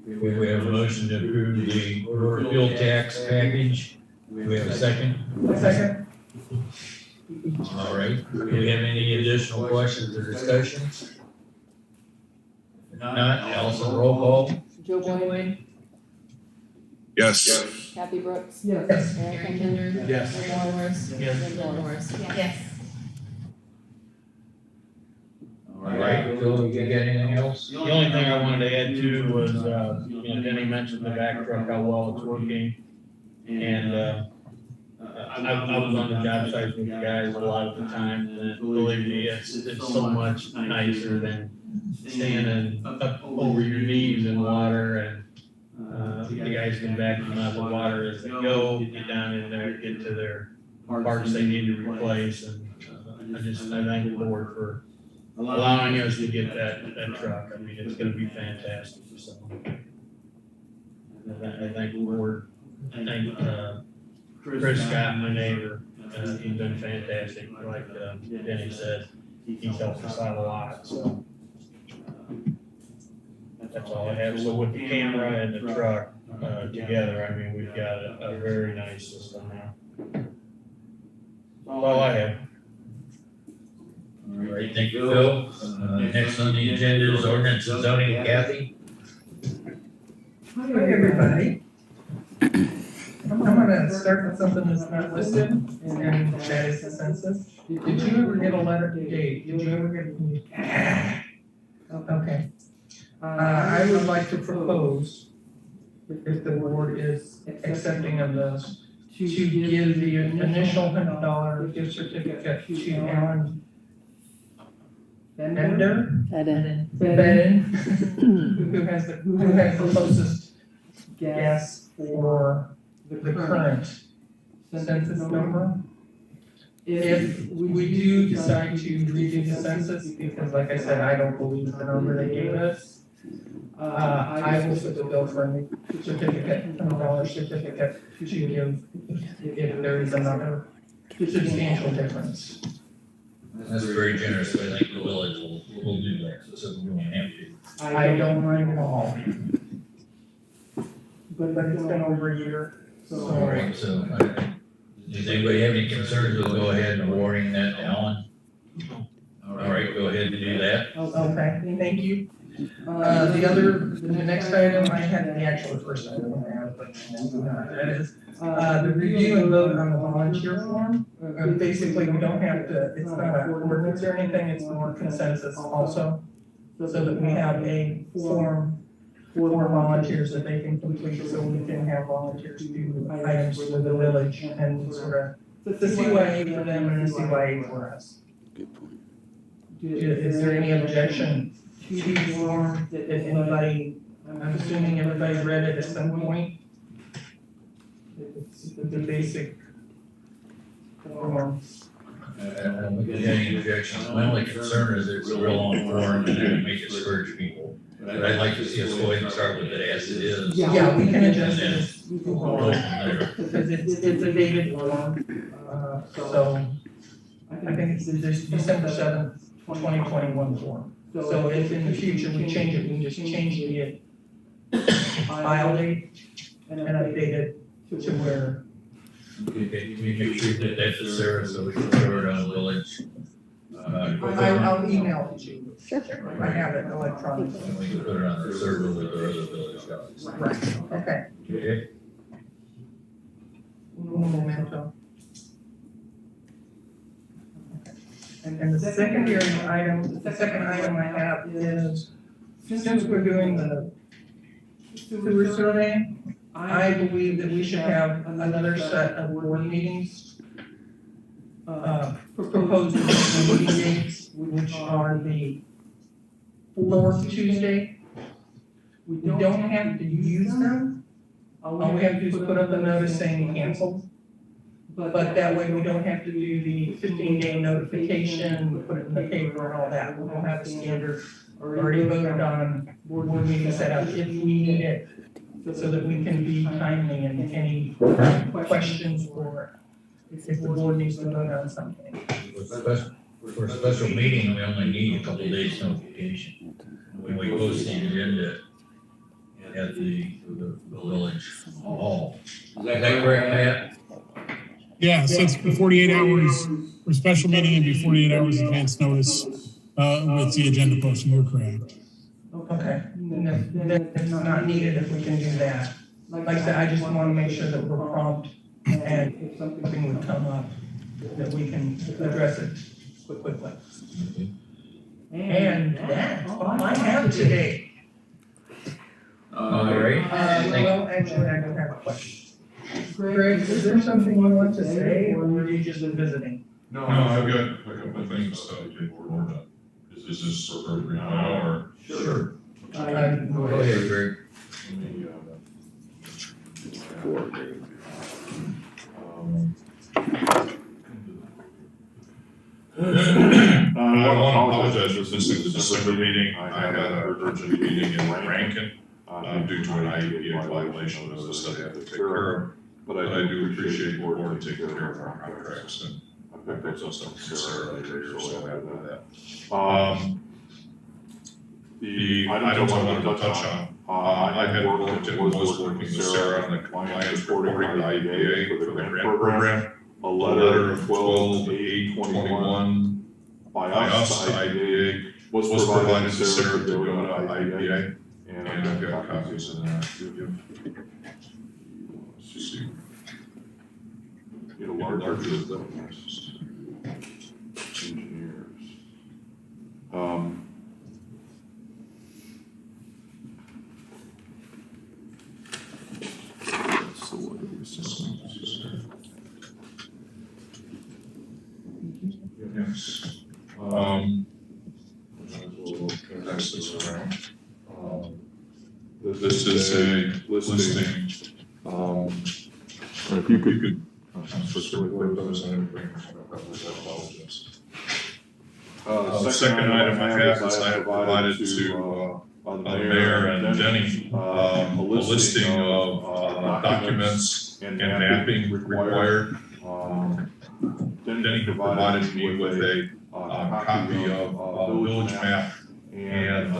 We have a motion to approve the motor fuel tax package. Do we have a second? Second. All right, do we have any additional questions or discussions? If not, Allison, roll call. Joe Boyd, Yes. Kathy Brooks. Yes. Aaron Kinder. Yes. Bill Morris. Yes. Lynn Morris. Yes. All right, Phil, you got anything else? The only thing I wanted to add too was, Denny mentioned the back truck, how well it's working. And, I was on the job site with the guys a lot of the time, and believe me, it's so much nicer than standing up over your knees in water, and the guys can back them out of the water as they go, get down in there, get to their parts they need to replace, and I thank the Lord for allowing us to get that truck. I mean, it's gonna be fantastic, so. I thank the Lord, I thank, Chris Scott, my neighbor, he's been fantastic, like, Denny said, he's helped us out a lot, so. That's all I have, so with the camera and the truck, together, I mean, we've got a very nice system now. That's all I have. All right, thank you, Phil. Next on the agenda is ordinance and zoning, Kathy. Hi, everybody. I'm gonna start with something that's not listed, and that is the census. Did you ever get a letter, Dave, did you ever get? Okay. I would like to propose, if the board is accepting of those, to give the initial $100 gift certificate to Alan Bender, who has the closest guess for the current census number. If we do decide to redo the census, because like I said, I don't believe the number they gave us, I will put the bill for a certificate, $100 certificate to give if there is another substantial difference. That's very generous, but I think the village will do that, so we won't have to. I don't mind at all. But it's been over a year, so. All right, so, does anybody have any concerns, we'll go ahead and awarding that to Alan? All right, go ahead and do that. Okay, thank you. The next item, I had the actual first item I have, but that is, the review and vote on the volunteer form. Basically, we don't have to, it's not an ordinance or anything, it's more consensus also. So that we have a form for volunteers that they can complete, so we can have volunteers do items for the village and sort of, it's a CYA for them and a CYA for us. Good point. Is there any objection to the form that anybody, I'm assuming everybody's read it at some point? It's the basic form. I don't think there's any objections. My only concern is it's a real long form and it may discourage people. But I'd like to see us go ahead and start with it as it is. Yeah, we can adjust And it. then we'll go from there. Because it's a dated form, so I think it's December 7th, 2021 form. So if in the future we change it, we can just change the file date and update it to where. Okay, can we make sure that that's to Sarah so we can throw it on the village? I'll email it to you. Sure. I have it electronically. And we can put it on the server with our other village guys. Right, okay. Okay? Un momento. And the second item I have is, since we're doing the sewer survey, I believe that we should have another set of board meetings. Proposed meeting dates, which are the fourth Tuesday. We don't have to use them. All we have to do is put up a notice saying canceled. But that way we don't have to do the 15-day notification, put it in the paper and all that. We don't have the standard already voted on board meeting set up if we need it, so that we can be timely in any questions or if the board needs to vote on something. For a special meeting, we only need a couple of days notification. When we post the agenda at the village hall. Is that correct, Matt? Yeah, so it's 48 hours for special meeting and be 48 hours advance notice with the agenda posting, you're correct. Okay, that's not needed if we can do that. Like I said, I just want to make sure that we're prompt and if something would come up, that we can address it quickly. And that's all I have today. All right. Well, actually, I don't have a question. Greg, is there something you want to say, or were you just visiting? No, I've got my things to say, we're done. Is this appropriate now, or? Sure. Go ahead, Greg. I want to apologize for missing the December meeting. I had an urgent meeting in Rankin due to an IEPA violation notice that I had to take care of. But I do appreciate the board taking care of our contracts, and I picked up some from Sarah later, so I have that. The items I wanted to touch on, I had worked and was working with Sarah on the compliance reporting by IEPA for the grant program. A letter of 12/8/21 by us to IEPA was provided to Sarah to go to IEPA, and I've got copies of that. Get a larger view of those. Engineers. That's the way we sell. Yes. We'll pass this around. This is a listing. If you could. The second item I have is I have provided to the mayor and Denny a listing of documents and mapping required. Denny provided me with a copy of the village map, and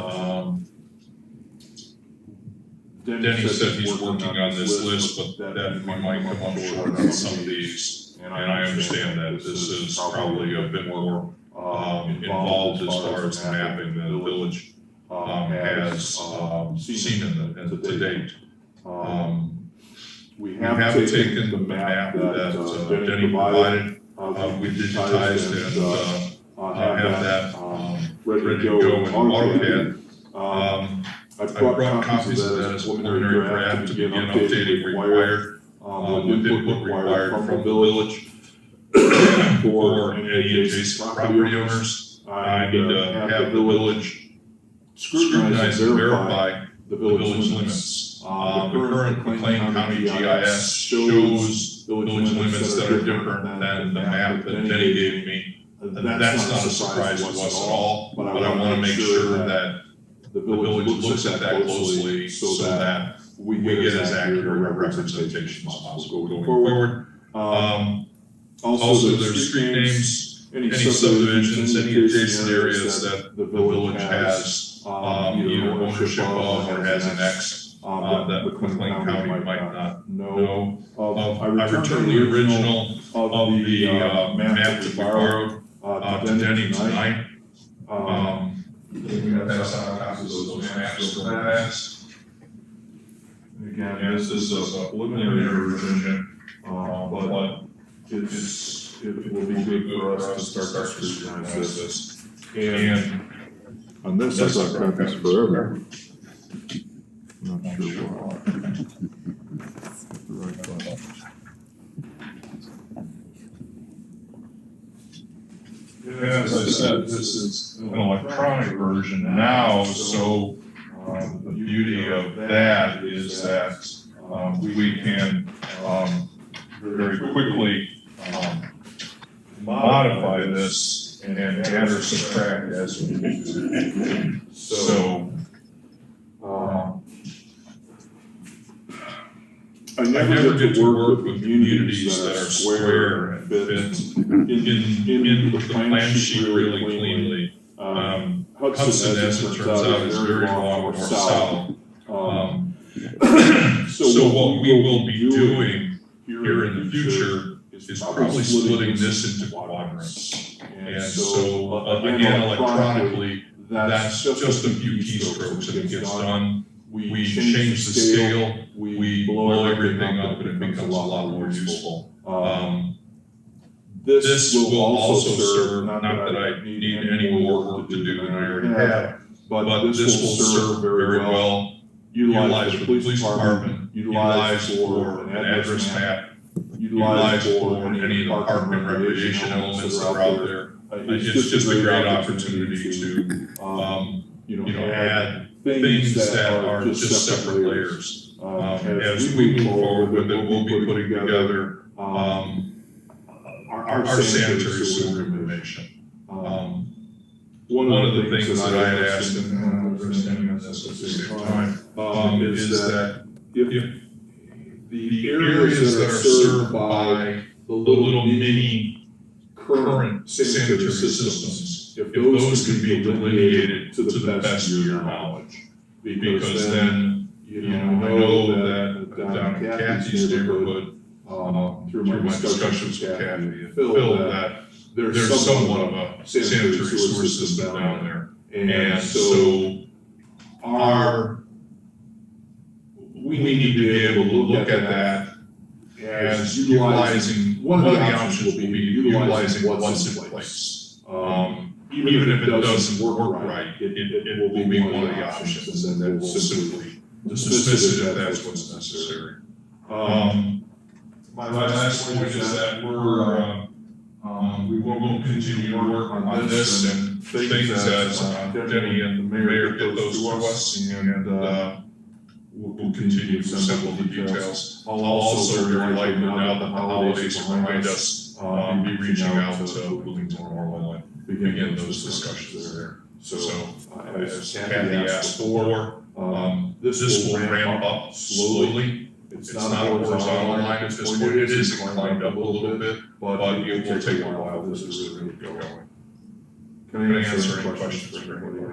Denny said he's working on this list, but that we might come up short on some of these. And I understand that this is probably a bit more involved as far as the mapping that the village has seen to date. We have taken the map that Denny provided. We digitized and have that ready to go in AutoCAD. I've brought copies of that as preliminary draft to begin updating required, with input required from the village for any adjacent property owners. I need to have the village scrutinize and verify the village limits. The current McLean County GIS shows village limits that are different than the map that Denny gave me. That's not a surprise to us at all, but I want to make sure that the village looks at that closely so that we get as accurate a representation as possible going forward. Also, there's street names, any subdivisions, any adjacent areas that the village has either ownership of or has an X that McLean County might not know. I returned the original of the map that we borrowed to Denny tonight. We have passed out copies of those maps for class. Again, this is a preliminary version, but it will be good for us to start to scrutinize this. And on this, I've got copies forever. I'm not sure why. As I said, this is an electronic version now, so the beauty of that is that we can very quickly modify this and add or subtract as we need to. So I never get to work with communities that are square and fit in the plan sheet really cleanly. Hudson, as it turns out, is very long or south. So what we will be doing here in the future is probably splitting this into quadrants. And so, again, electronically, that's just a few keystrokes and it gets done. We change the scale, we blow everything up, and it becomes a lot more useful. This will also serve, not that I need any more work to do than I already have, but this will serve very well, utilize for the police department, utilize for an address map, utilize for any of the park and recreation elements that are out there. it's just a great opportunity to, add things that are just separate layers. As we move forward with it, we'll be putting together, our sanitary sewer information. One of the things that I had asked, and I'm understanding this at the same time, is that if the areas that are served by the little mini current sanitary systems, if those can be delineated to the best of your knowledge, because then, I know that down in Kathy's neighborhood, through my discussions with Kathy and Phil, that there's somewhat of a sanitary sewer system down there. And so we need to be able to look at that as utilizing, one of the options will be utilizing what's in place. Even if it doesn't work right, it will be one of the options, and then we'll simply dismiss it if that's what's necessary. My last point is that we will continue to work on this and things as Denny and the mayor get those to us, and we'll continue to assemble the details. I'll also very likely, now that the holidays are behind us, be reaching out to Bloomington Normal and begin those discussions there. So as Kathy asked for, this will ramp up slowly. It's not a horizontal line at this point. It is inclined up a little bit, but it will take a while for this to really get going. Can I answer any questions for anybody?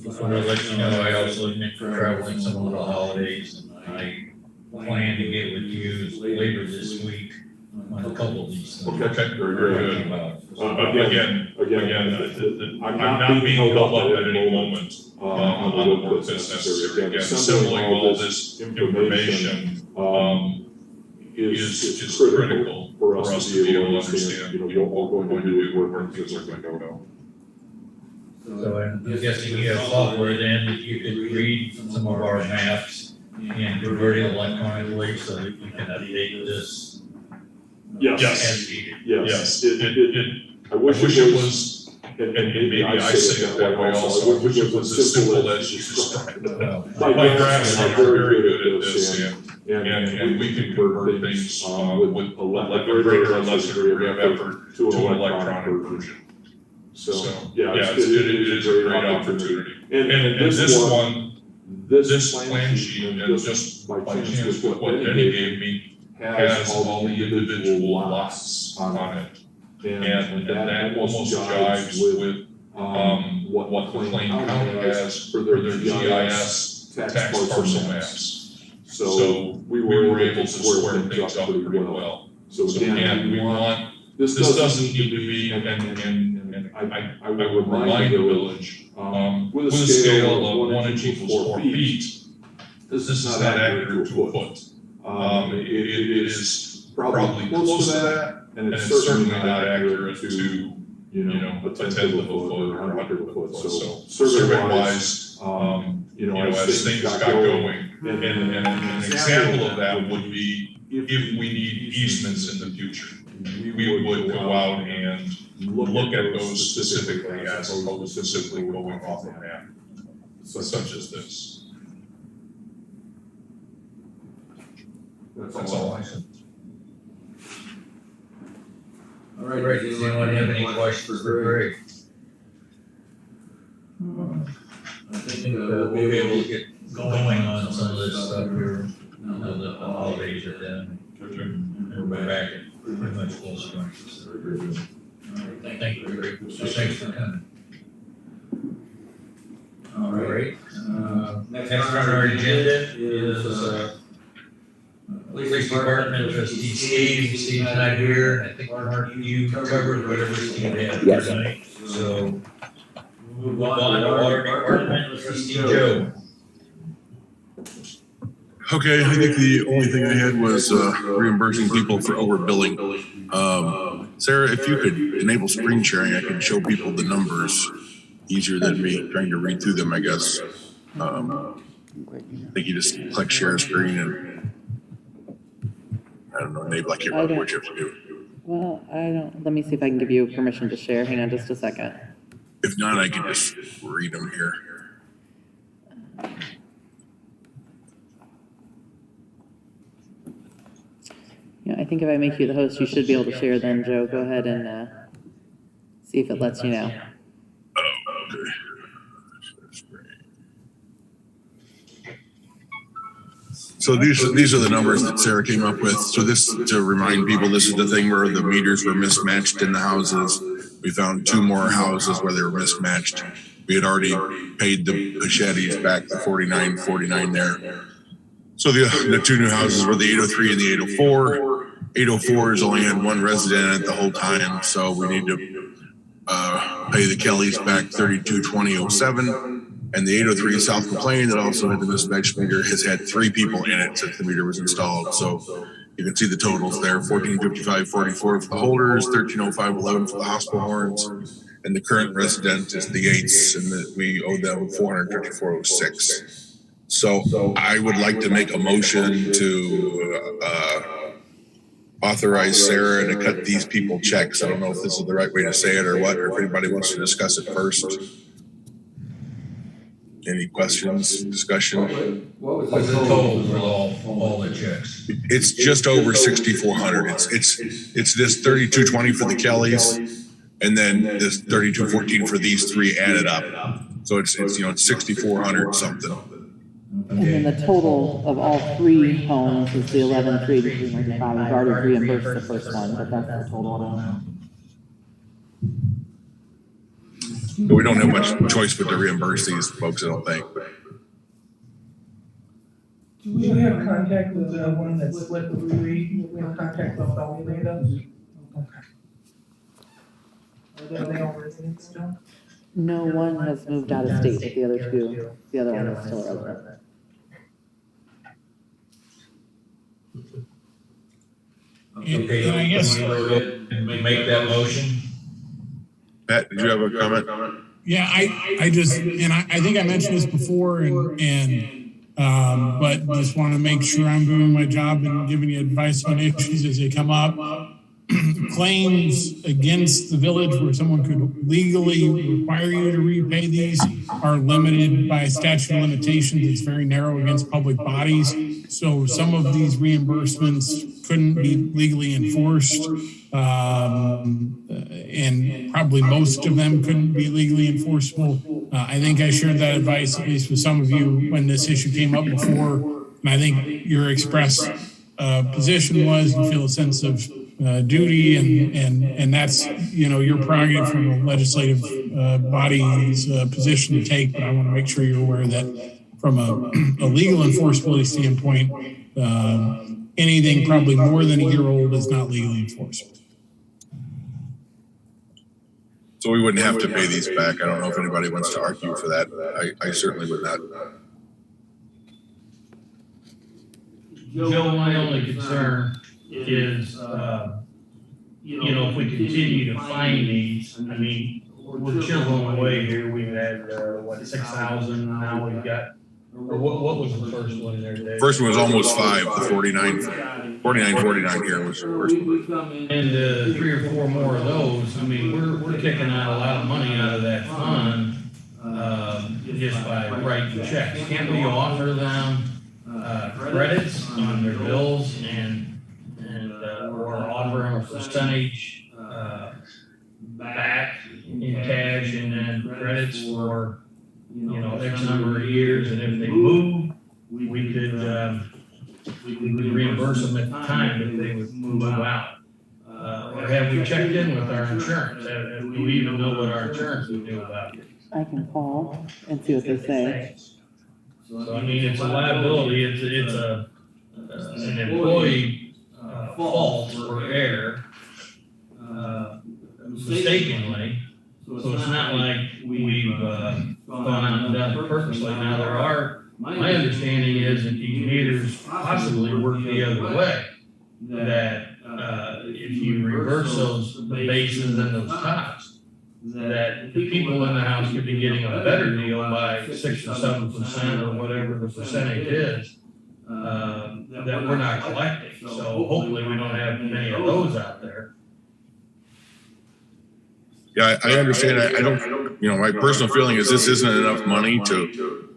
Just want to let you know, I also admit for traveling some of the holidays, and I plan to get with you later this week on a couple of these things. Okay, very good. Again, I'm not being held up at any moment on the work that's necessary. Again, assembling all this information is critical for us to be able to understand, what we're going to do, where things are going to go. So I'm guessing you have software then that you could read some of our maps and convert it electronically so that you can update this. Yes. As needed. Yes. I wish it was, and maybe I say it that way also, I wish it was as simple as you described it. My graphics are very good at this, and we can convert things with a greater or less degree of effort to an electronic version. So, yeah, it is a great opportunity. And this plan sheet, and just by chance with what Denny gave me, has all the individual lots on it. And that almost jives with what McLean County has for their GIS tax parcel maps. So we were able to square things up pretty well. So again, we want, this doesn't need to be, and I will remind the village, with a scale of 1 inch equals 4 feet, this is not accurate to a foot. It is probably close to that, and it's certainly not accurate to, a tenth of a foot or 100th of a foot. So survey-wise, as things got going, and an example of that would be if we need easements in the future, we would go out and look at those specifically as opposed to simply going off a map, such as this. That's all I said. All right, does anyone have any questions for Greg? I think we'll be able to get going on some of this stuff here, now that the holidays are done. And we're back at pretty much full strength. All right, thank you, Greg. Thanks for coming. All right, next on our agenda is, Police Department, Trustee Steve. Steve's not here. I think, Mark, you covered whatever Steve had Yes. tonight. So move on to Water Department, Trustee Joe. Okay, I think the only thing I had was reimbursing people for overbilling. Sarah, if you could enable screen sharing, I could show people the numbers easier than me trying to read through them, I guess. I think you just click share screen and I don't know, enable, I can't remember what you have to do. Well, let me see if I can give you permission to share. Hang on just a second. If not, I can just read them here. Yeah, I think if I make you the host, you should be able to share then, Joe. Go ahead and see if it lets you now. So these are the numbers that Sarah came up with. So this, to remind people, this is the thing where the meters were mismatched in the houses. We found 2 more houses where they were mismatched. We had already paid the Pachettes back the $49.49 there. So the 2 new houses were the 803 and the 804. 804 has only had 1 resident in it the whole time, so we need to pay the Kellys back $32.20.07. And the 803 South McLean that also had the mismatched meter has had 3 people in it since the meter was installed. So you can see the totals there: $14.55.44 for the holders, $13.05.11 for the hospital horns, and the current resident is the Yates, and we owe them $454.06. So I would like to make a motion to authorize Sarah to cut these people checks. I don't know if this is the right way to say it or what, or if anybody wants to discuss it first. Any questions, discussion? What's the total for all the checks? It's just over 6,400. It's this 3,220 for the Kellys, and then this 3,214 for these 3 added up. So it's 6,400 something. And then the total of all 3 homes is the 11,395. We've already reimbursed the first one, but that's the total amount. But we don't have much choice but to reimburse these folks, I don't think. Do we have contact with the one that split the 3? We have contact with all three of those? Okay. Are they all residents still? No one has moved out of state. The other one is still a resident. Okay, And I guess- can we go ahead and make that motion? Pat, did you have a comment? Yeah, I just, and I think I mentioned this before but just want to make sure I'm doing my job and giving you advice on issues as they come up. Claims against the village where someone could legally require you to repay these are limited by statute of limitations. It's very narrow against public bodies. So some of these reimbursements couldn't be legally enforced. And probably most of them couldn't be legally enforceable. I think I shared that advice, at least with some of you, when this issue came up before. And I think your express position was you feel a sense of duty, and that's your prerogative from a legislative body's position to take. But I want to make sure you're aware that from a legal enforceability standpoint, anything probably more than a year old is not legally enforceable. So we wouldn't have to pay these back. I don't know if anybody wants to argue for that. I certainly would not. Joe, my only concern is, if we continue to find these, I mean, we're chiseling away here. We've had, 6,000, now we've got, or what was the first one there, Dave? First one was almost 5, the 49 here was the first one. And 3 or 4 more of those, I mean, we're kicking out a lot of money out of that fund, just by writing checks. Can't we offer them, credits on their bills and or offer them a percentage, back in cash and then credits for, X number of years, and if they move, we could reimburse them at the time if they would move out. Have we checked in with our insurance? Do we even know what our insurance would do about it? I can call and see what they say. So, I mean, it's a liability, it's an employee fault or error, mistakenly. So it's not like we've gone out and done it purposely. Now, my understanding is that these meters possibly work the other way. That if you reverse those bases and those tops, that the people in the house could be getting a better deal by 6 or 7% or whatever the percentage is, that we're not collecting. So hopefully we don't have many of those out there. Yeah, I understand. I don't, you know, my personal feeling is this isn't enough money to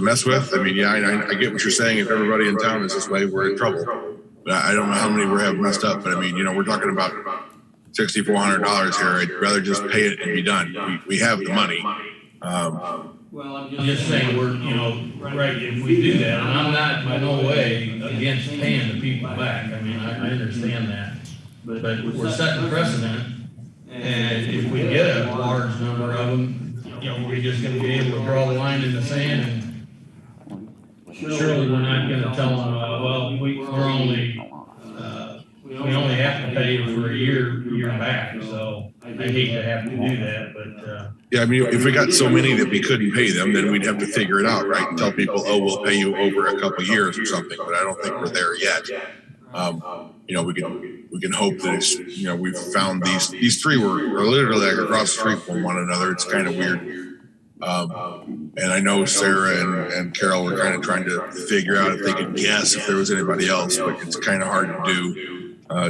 mess with. I mean, yeah, I get what you're saying. If everybody in town is this way, we're in trouble. But I don't know how many we have messed up. But I mean, you know, we're talking about $6,400 here. I'd rather just pay it and be done. We have the money. Well, I'm just saying, we're, you know, right, if we do that, and I'm not by no way against paying the people back, I mean, I understand that. But we're setting precedent, and if we get a large number of them, you know, we're just gonna be able to draw the line in the sand, and surely we're not gonna tell them, well, we only have to pay for a year back, so I hate to have to do that, but, Yeah, I mean, if we got so many that we couldn't pay them, then we'd have to figure it out, right? And tell people, oh, we'll pay you over a couple of years or something. But I don't think we're there yet. You know, we can hope that it's, you know, we've found these three were literally like across the street from one another. It's kind of weird. And I know Sarah and Carol were kind of trying to figure out if they could guess if there was anybody else, but it's kind of hard to do.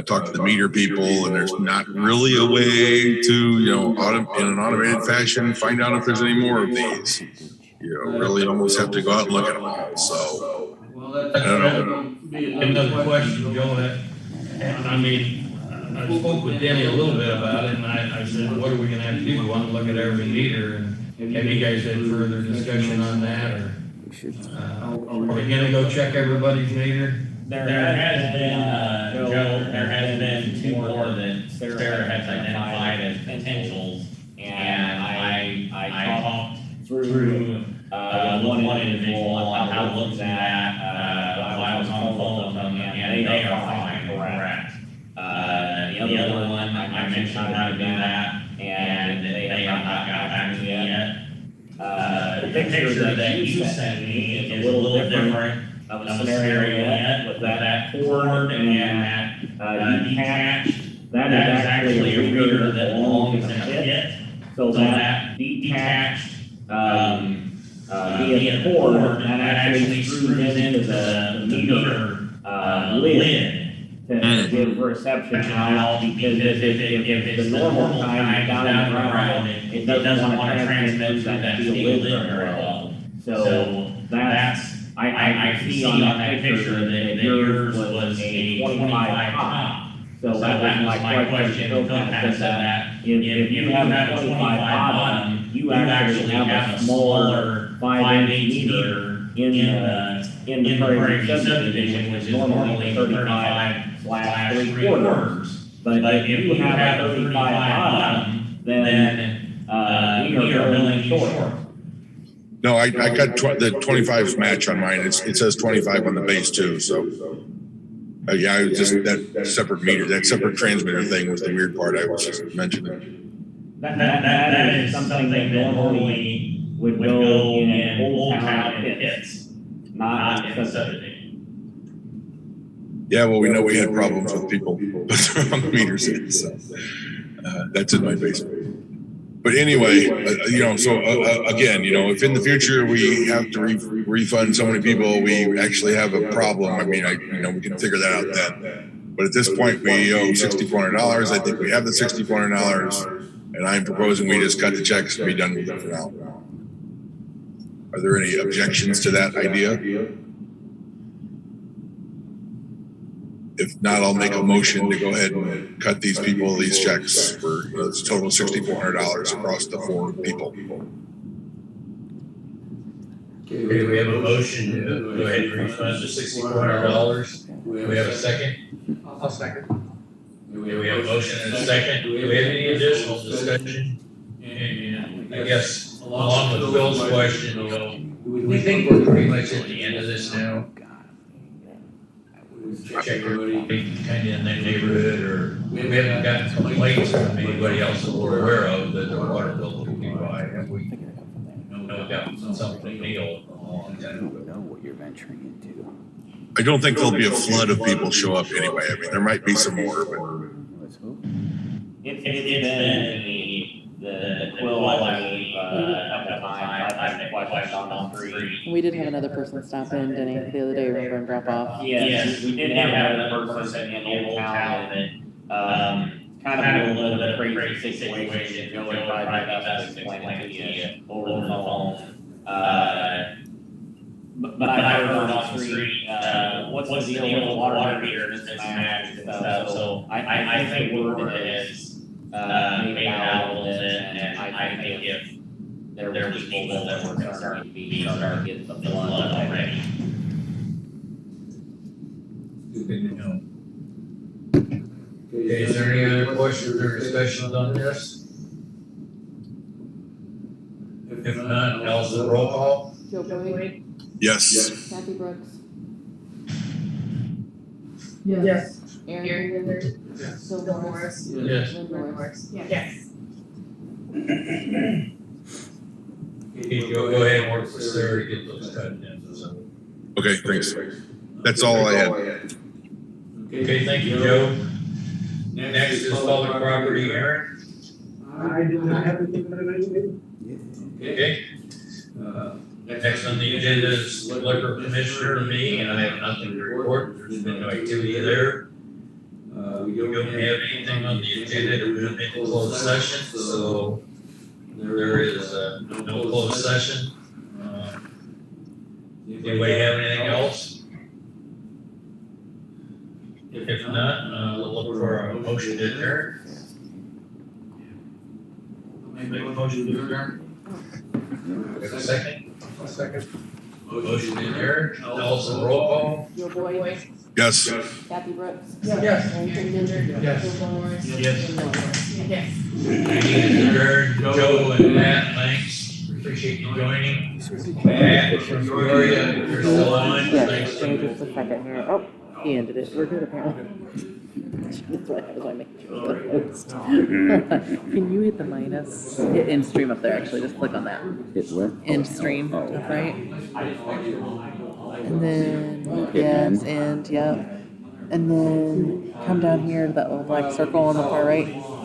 Talk to the meter people, and there's not really a way to, you know, in an automated fashion, find out if there's any more of these. You know, really almost have to go out and look at them all. So, I don't know. another question, Joe, and I mean, I spoke with Denny a little bit about it, and I said, what are we gonna have to do? We want to look at every meter, and have you guys had further discussion on that, or are we gonna go check everybody's meter? There has been, Joe, there has been two more that Sarah has identified as potentials, and I talked through, one individual on how to look at that, while I was on the phone with them, and they are fine, correct. The other one, I mentioned how to do that, and they have not got back to me yet. The picture that you sent me is a little different of a scenario yet, with that cord and that detached. That is actually a reader that belongs in a pit. So that detached via cord, that actually screws into the meter lid to give reception out, because if the normal time down in the ground, it doesn't want to transmit that steel lid very well. So that's, I see on that picture that yours was a 25 top. So that was my question. Phil kind of said that if you have a 25 bottom, you actually have a smaller 5-inch meter in the Prairie subdivision, which is normally 35/3/4. But if you have a 35 bottom, then we are billing short. No, I got the 25s match on mine. It says 25 on the base too. So, yeah, I was just that separate meter, that separate transmitter thing was the weird part I was just mentioning. That is something that normally would go in old town pits, not in subdivision. Yeah, well, we know we had problems with people putting the wrong meters in, so that's in my basement. But anyway, you know, so again, you know, if in the future we have to refund so many people, we actually have a problem. I mean, you know, we can figure that out then. But at this point, we owe $6,400. I think we have the $6,400, and I'm proposing we just cut the checks and be done with it for now. Are there any objections to that idea? If not, I'll make a motion to go ahead and cut these people these checks for, you know, it's total $6,400 across the 4 people. Okay, we have a motion to go ahead and refund the $6,400. Do we have a second? I'll second. Do we have a motion and a second? Do we have any additional discussion? And I guess along with Phil's question, you know, we think we're pretty much at the end of this now. Check everybody kind of in that neighborhood, or we haven't gotten complaints from anybody else that we're aware of that their water bill will be high. Have we? No, got something nailed along that. You don't know what you're venturing into. I don't think there'll be a flood of people show up anyway. I mean, there might be some more, but Let's hope. It's been the quill I leave, up at mine, I've had questions on the street. We did have another person stop in, Denny, the other day, remember, and drop off. Yes, we did have another person in Old Town that, kind of a little bit of a crazy situation, Joe would probably be best to explain it to you over the phone. But I heard on the street, what's the deal with the water heater mismatch and stuff, so I think word is, maybe out a little bit, and I think if there were people that were starting to get the flood already. Good to know. Okay, is there any other questions or discussions on this? If not, Nelson, roll call. Joe Boyd, Yes. Kathy Brooks, Yes. Aaron Bender, Phil Morris, Yes. Lynn Norris. Yes. Okay, go ahead and work with Sarah to get those cut in. So. Okay, thanks. That's all I had. Okay, thank you, Joe. Next is public property, Aaron. I do not have anything for tonight. Okay. Next on the agenda is liquor commissioner, me, and I have nothing to report. There's been no activity there. We don't have anything on the agenda to move into closed session, so there is no closed session. Anybody have anything else? If not, we'll look for a motion to adjourn. Make a motion to adjourn. Have a second? Second. Motion to adjourn. Nelson, roll call. Joe Boyd, Yes. Kathy Brooks, Yes. Aaron Bender, Yes. Phil Morris, Yes. Lynn Norris. Yes. Meeting is adjourned. Joe and Matt, thanks. Appreciate you joining. Matt from Peoria, if you're still on, Yeah, thanks. give me just a second here. Oh, he ended it. We're good apparently. That's what happens when I make you the host. Can you hit the minus? Hit end stream up there, actually. Just click on that. Hit where? End stream, Oh. top right. And then, Hit yes, end. and, yep. And then come down here to that little black circle on the far right.